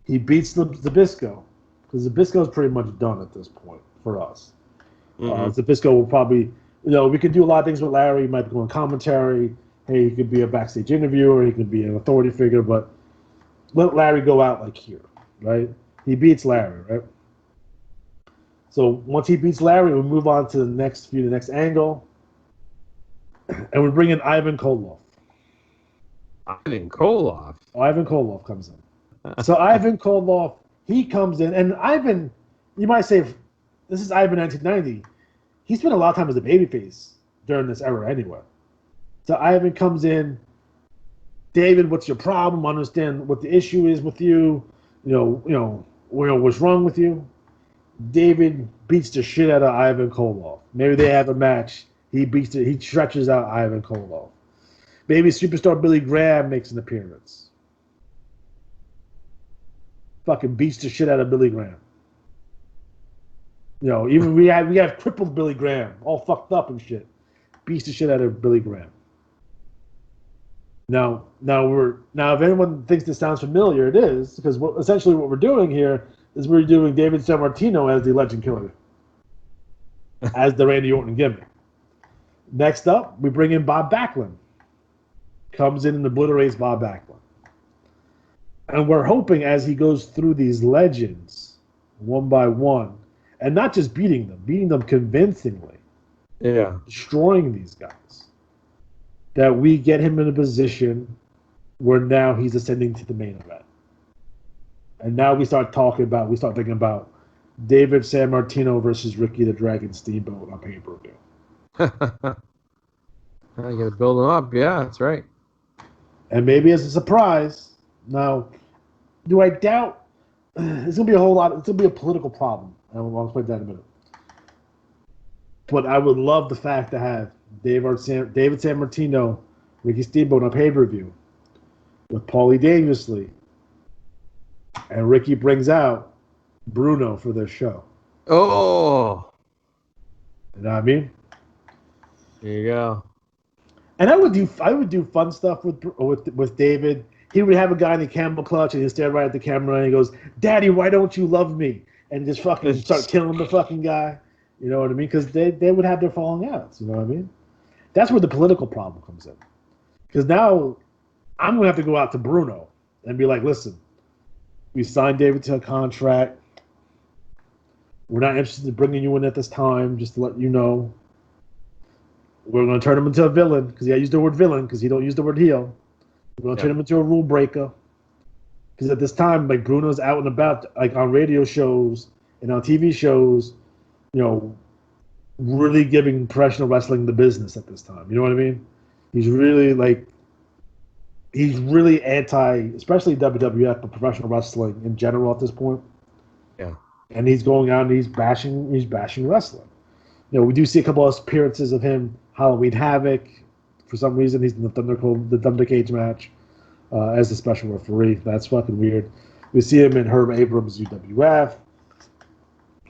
Speaker 1: He beats Zbyszko, because Zbyszko is pretty much done at this point. for us.
Speaker 2: Mhm.
Speaker 1: Zbyszko will probably, we could do a lot of things with Larry. He might go on commentary. Hey, he could be a backstage interviewer. He could be an authority figure. But let Larry go out like here, right? He beats Larry, right? So once he beats Larry, we move on to the next angle, and we bring in Ivan Koloff.
Speaker 2: Ivan Koloff.
Speaker 1: Ivan Koloff comes in. So Ivan Koloff, he comes in, and Ivan, you might say, this is Ivan 1990. He spent a lot of time as a babyface during this era anyway. So Ivan comes in, David, what's your problem? Understand what the issue is with you. What's wrong with you? David beats the shit out of Ivan Koloff. Maybe they have a match. He stretches out Ivan Koloff. Maybe superstar Billy Graham makes an appearance. Fucking beats the shit out of Billy Graham. Even we have crippled Billy Graham, all fucked up and shit. Beats the shit out of Billy Graham. Now if anyone thinks this sounds familiar, it is, because essentially what we're doing here is we're doing David Sammartino as the Legend Killer, as the Randy Orton gimmick. Next up, we bring in Bob Backlund. Comes in and obliterates Bob Backlund. And we're hoping as he goes through these legends, one by one, and not just beating them convincingly, destroying these guys, that we get him in a position where now he's ascending to the main event. And now we start thinking about David Sammartino versus Ricky the Dragon Steamboat on pay-per-view.
Speaker 2: I gotta build them up. Yeah, that's right.
Speaker 1: And maybe as a surprise, now, do I doubt it's gonna be a whole lot? It's gonna be a political problem. And I'll explain that in a minute. But I would love the fact to have David Sammartino, Ricky Steamboat on pay-per-view with Paulie Dangerously, and Ricky brings out Bruno for their show.
Speaker 2: Oh,
Speaker 1: you know what I mean?
Speaker 2: There you go.
Speaker 1: And I would do fun stuff with David. He would have a guy in the camel clutch, and he'd stare right at the camera, and he goes, "Daddy, why don't you love me?" And just fucking start killing the fucking guy. You know what I mean? Because they would have their falling outs. You know what I mean? That's where the political problem comes in. Because now I'm going to have to go out to Bruno and be like, listen, we signed David to a contract. We're not interested in bringing you in at this time, just to let you know. We're going to turn him into a villain, because I used the word villain, because he don't use the word heel. We're going to turn him into a rule breaker. Because at this time, like, Bruno's out and about, like, on radio shows and on TV shows, really giving professional wrestling the business at this time. You know what I mean? He's really anti, especially WWF, but professional wrestling in general at this point.
Speaker 2: Yeah.
Speaker 1: And he's going out and he's bashing wrestling. We do see a couple of appearances of him, Halloween Havoc. For some reason, he's in the Thunder Cage match as a special referee. That's fucking weird. We see him in Herb Abrams' UWF.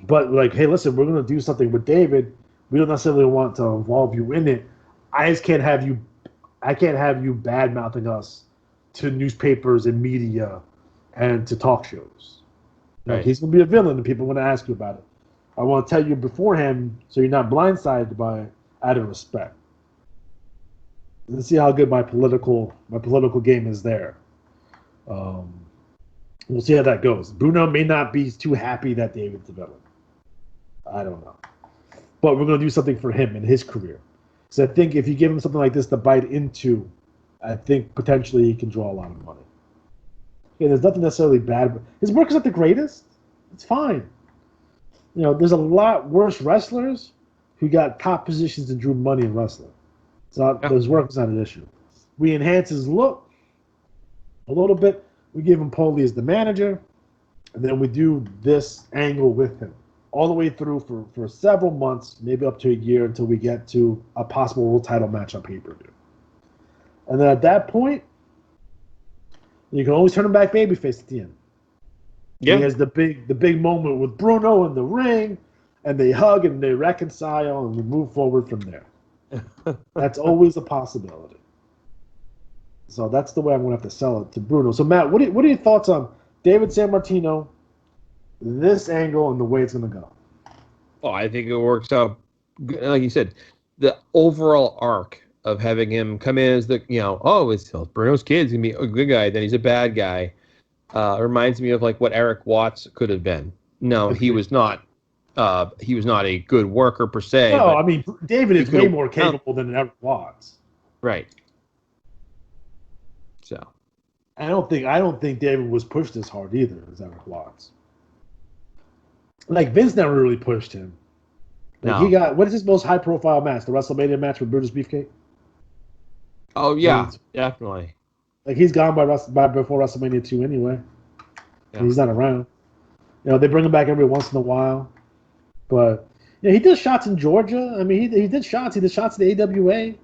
Speaker 1: But, like, hey, listen, we're going to do something with David. We don't necessarily want to involve you in it. I can't have you bad-mouthing us to newspapers and media and to talk shows. Like, he's going to be a villain, and people are going to ask you about it. I want to tell you beforehand so you're not blindsided by it out of respect. Let's see how good my political game is there. We'll see how that goes. Bruno may not be too happy that David's a villain. I don't know. But we're going to do something for him in his career. So I think if you give him something like this to bite into, I think potentially he can draw a lot of money. Okay, there's nothing necessarily bad. His work is not the greatest. It's fine. There's a lot worse wrestlers who got top positions and drew money in wrestling. His work is not an issue. We enhance his look a little bit. We give him Paulie as the manager, and then we do this angle with him all the way through for several months, maybe up to a year, until we get to a possible world title match on pay-per-view. And then at that point, you can always turn him back babyface at the end. Yeah. He has the big moment with Bruno in the ring, and they hug and they reconcile, and we move forward from there. That's always a possibility. So that's the way I'm going to have to sell it to Bruno. So Matt, what are your thoughts on David Sammartino, this angle, and the way it's going to go?
Speaker 2: Oh, I think it works out. Like you said, the overall arc of having him come in as the, it's Bruno's kid's gonna be a good guy, then he's a bad guy. Reminds me of like what Eric Watts could have been. No, he was not. He was not a good worker per se.
Speaker 1: No,
Speaker 2: but
Speaker 1: I mean David is way more capable than Eric Watts.
Speaker 2: Right. So.
Speaker 1: I don't think David was pushed as hard either as Eric Watts. Like Vince never really pushed him. Like
Speaker 2: No.
Speaker 1: he got, what is his most high profile match? The WrestleMania match with Brutus Beefcake?
Speaker 2: Oh yeah, definitely.
Speaker 1: Like he's gone by before WrestleMania 2 anyway.
Speaker 2: Yeah.
Speaker 1: He's not around. They bring him back every once in a while. But he did shots in Georgia. I mean, he did shots. He did shots in the AWA.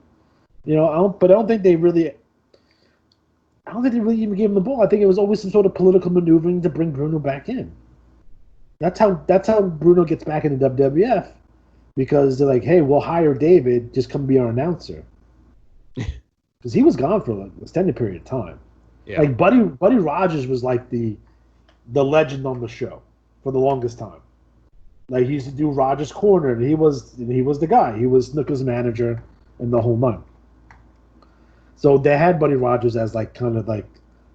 Speaker 1: I don't think they really even gave him the ball. I think it was always some sort of political maneuvering to bring Bruno back in. That's how Bruno gets back in the WWF, because they're like, hey, we'll hire David, just come be our announcer. Because he was gone for like an extended period of time.
Speaker 2: Yeah.
Speaker 1: Like Buddy Rogers was like the legend on the show for the longest time. Like he used to do Rogers Corner, and he was the guy. He was Snooker's manager and the whole nine. So they had Buddy Rogers as like kind of like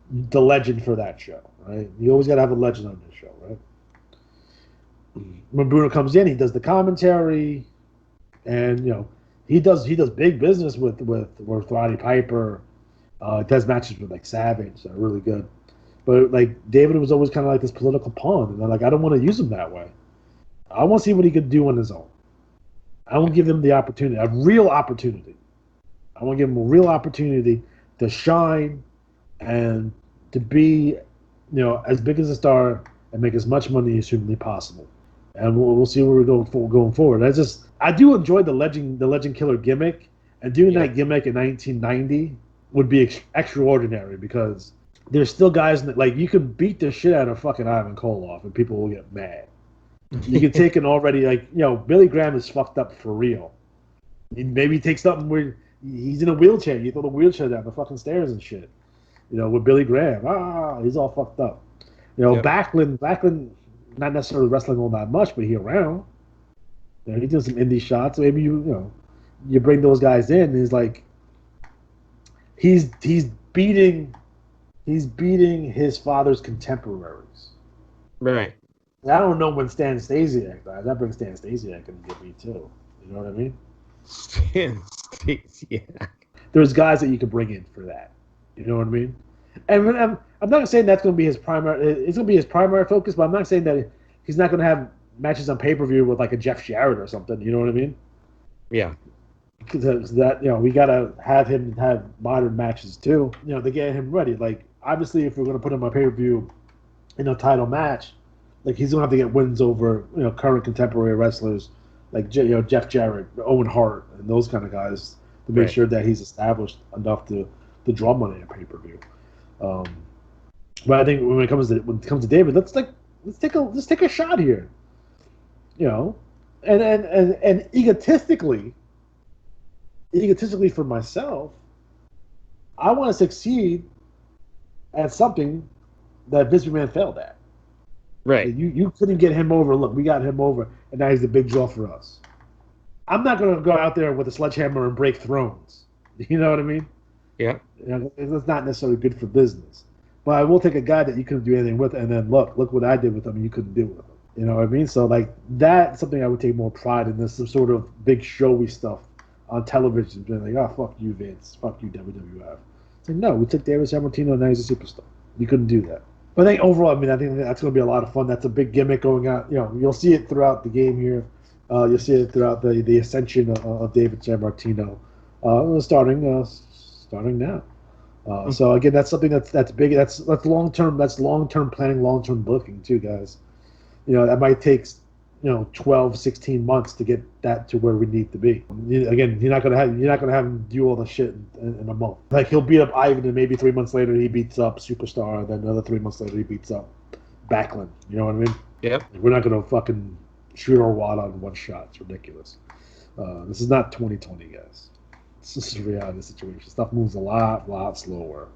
Speaker 1: the legend for that show, right? You always got to have a legend on this show, right? When Bruno comes in, he does the commentary, and he does big business with Roddy Piper. Does matches with like Savage that are really good, but like David was always kind of like this political pawn, and they're like, I don't want to use him that way. I want to see what he could do on his own. I want to give him the opportunity, a real opportunity. I want to give him a real opportunity to shine and to be, as big as a star and make as much money as humanly possible. And we'll see where we're going forward. I do enjoy the legend killer gimmick, and doing that gimmick in 1990 would be extraordinary, because there's still guys like you can beat the shit out of fucking Ivan Koloff and people will get mad. You can take an already Billy Graham is fucked up for real. Maybe take something where he's in a wheelchair. You throw the wheelchair down the fucking stairs and shit. With Billy Graham, he's all fucked up. Backlund, not necessarily wrestling all that much, but he around. He doing some indie shots. Maybe you bring those guys in. And he's like, he's beating his father's contemporaries.
Speaker 2: Right.
Speaker 1: I don't know when Stan Stasiak dies. I bring Stan Stasiak in to get me too. You know what I mean?
Speaker 2: Stan Stasiak.
Speaker 1: There's guys that you could bring in for that. You know what I mean? And I'm not saying that's going to be his primary. It's going to be his primary focus, but I'm not saying that he's not going to have matches on pay-per-view with like a Jeff Jarrett or something. You know what I mean?
Speaker 2: Yeah.
Speaker 1: Because that we got to have him have modern matches too. To get him ready. Like obviously, if we're going to put him on pay-per-view in a title match, like he's going to have to get wins over current contemporary wrestlers like Jeff Jarrett, Owen Hart, and those kind of guys to make sure that he's established enough to draw money on pay-per-view. But I think when it comes to David, let's take a shot here, and egotistically for myself, I want to succeed at something that Vince McMahon failed at.
Speaker 2: Right.
Speaker 1: You couldn't get him over. Look, we got him over, and now he's the big draw for us. I'm not going to go out there with a sledgehammer and break thrones. You know what I mean?
Speaker 2: Yeah.
Speaker 1: It's not necessarily good for business. But I will take a guy that you couldn't do anything with, and then look what I did with him and you couldn't do with him. You know what I mean? So, like, that's something I would take more pride in, this some sort of big showy stuff on television. Being like, oh, fuck you, Vince. Fuck you, WWF. It's like, no, we took David Sammartino, and now he's a superstar. You couldn't do that. But I think overall, I think that's going to be a lot of fun. That's a big gimmick going out. You'll see it throughout the game here. You'll see it throughout the ascension of David Sammartino, starting now. So again, that's something that's big. That's long term. That's long term planning, long term booking too, guys. That might take 12, 16 months to get that to where we need to be. Again, you're not gonna have him do all the shit in a month. Like he'll beat up Ivan, and maybe 3 months later he beats up Superstar. Then another 3 months later he beats up Backlund. You know what I mean?
Speaker 2: Yep.
Speaker 1: We're not gonna fucking shoot our wad on one shot. It's ridiculous. This is not 2020, guys. This is a reality situation. Stuff moves a lot slower.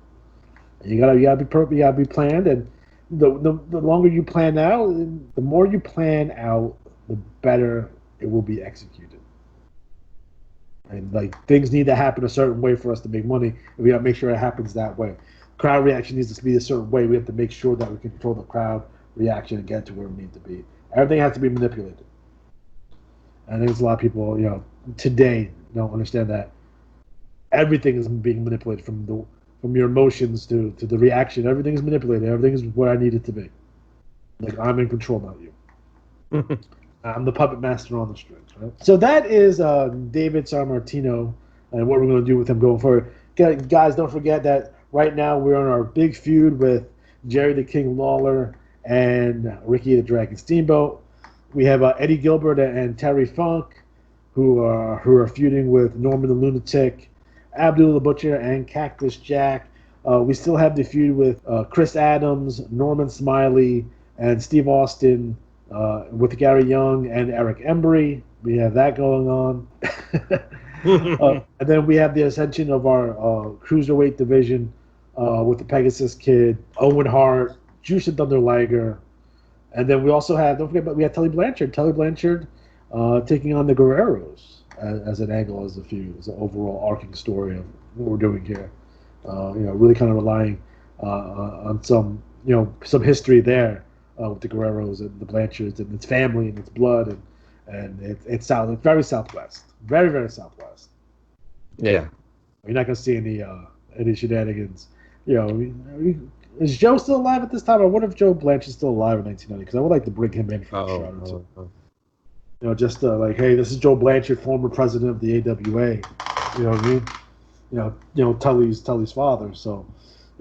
Speaker 1: And you gotta be perfect. You gotta be planned, and the longer you plan out, the more you plan out, the better it will be executed. And like things need to happen a certain way for us to make money, and we got to make sure it happens that way. Crowd reaction needs to be a certain way. We have to make sure that we control the crowd reaction and get to where we need to be. Everything has to be manipulated. And I think there's a lot of people, today don't understand that everything is being manipulated from your emotions to the reaction. Everything is manipulated. Everything is where I need it to be. Like I'm in control, not you. I'm the puppet master on the strings, right? So that is David Sammartino and what we're going to do with him going forward. Guys, don't forget that right now we're on our big feud with Jerry the King Lawler and Ricky the Dragon Steamboat. We have Eddie Gilbert and Terry Funk, who are feuding with Norman the Lunatic, Abdul the Butcher, and Cactus Jack. We still have the feud with Chris Adams, Norman Smiley, and Steve Austin, with Gary Young and Eric Embry. We have that going on. And then we have the ascension of our cruiserweight division with the Pegasus Kid, Owen Hart, Juice and Thunder Liger. And then we also have, don't forget, but we have Tully Blanchard. Tully Blanchard taking on the Guerreros as an angle, as an overall arcing story of what we're doing here. Really kind of relying on some history there with the Guerreros and the Blanchards and its family and its blood and it's very Southwest, very very Southwest.
Speaker 2: Yeah,
Speaker 1: you're not gonna see any shenanigans. Is Joe still alive at this time? I wonder if Joe Blanchard's still alive in 1990, because I would like to bring him in for a shot or two. Just like, hey, this is Joe Blanchard, former president of the AWA. You know what I mean? Tully's father. So,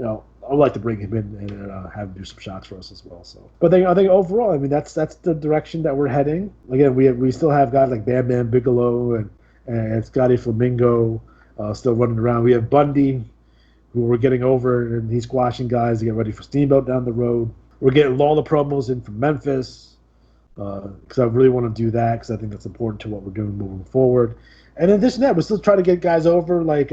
Speaker 1: I would like to bring him in and have him do some shots for us as well. So, but I think overall, I mean, that's the direction that we're heading. Again, we still have guys like Bam Bam Bigelow and Scotty Flamingo still running around. We have Bundy, who we're getting over, and he's squashing guys to get ready for Steamboat down the road. We're getting Lawler promos in from Memphis, because I really want to do that, because I think that's important to what we're doing moving forward. And in addition to that, we're still trying to get guys over like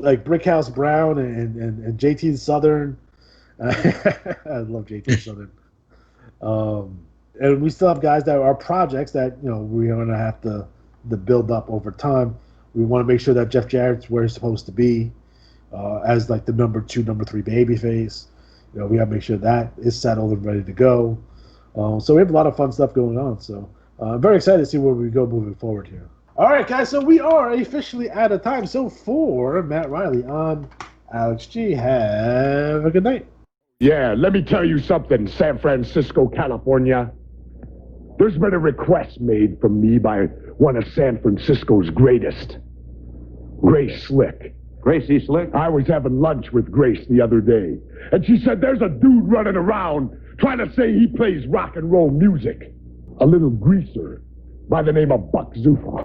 Speaker 1: Brickhouse Brown and JT Southern. I love JT Southern. And we still have guys that are projects that we're going to have to build up over time. We want to make sure that Jeff Jarrett's where he's supposed to be. As like the number 2, number 3 babyface. We got to make sure that is settled and ready to go. So we have a lot of fun stuff going on. So I'm very excited to see where we go moving forward here. All right, guys. So we are officially out of time. So for Matt Riley, I'm Alex G. Have a good night.
Speaker 4: Yeah, let me tell you something, San Francisco, California. There's been a request made from me by one of San Francisco's greatest, Grace Slick.
Speaker 14: Gracie Slick?
Speaker 4: I was having lunch with Grace the other day, and she said there's a dude running around trying to say he plays rock and roll music. A little greaser by the name of Buck Zuffa.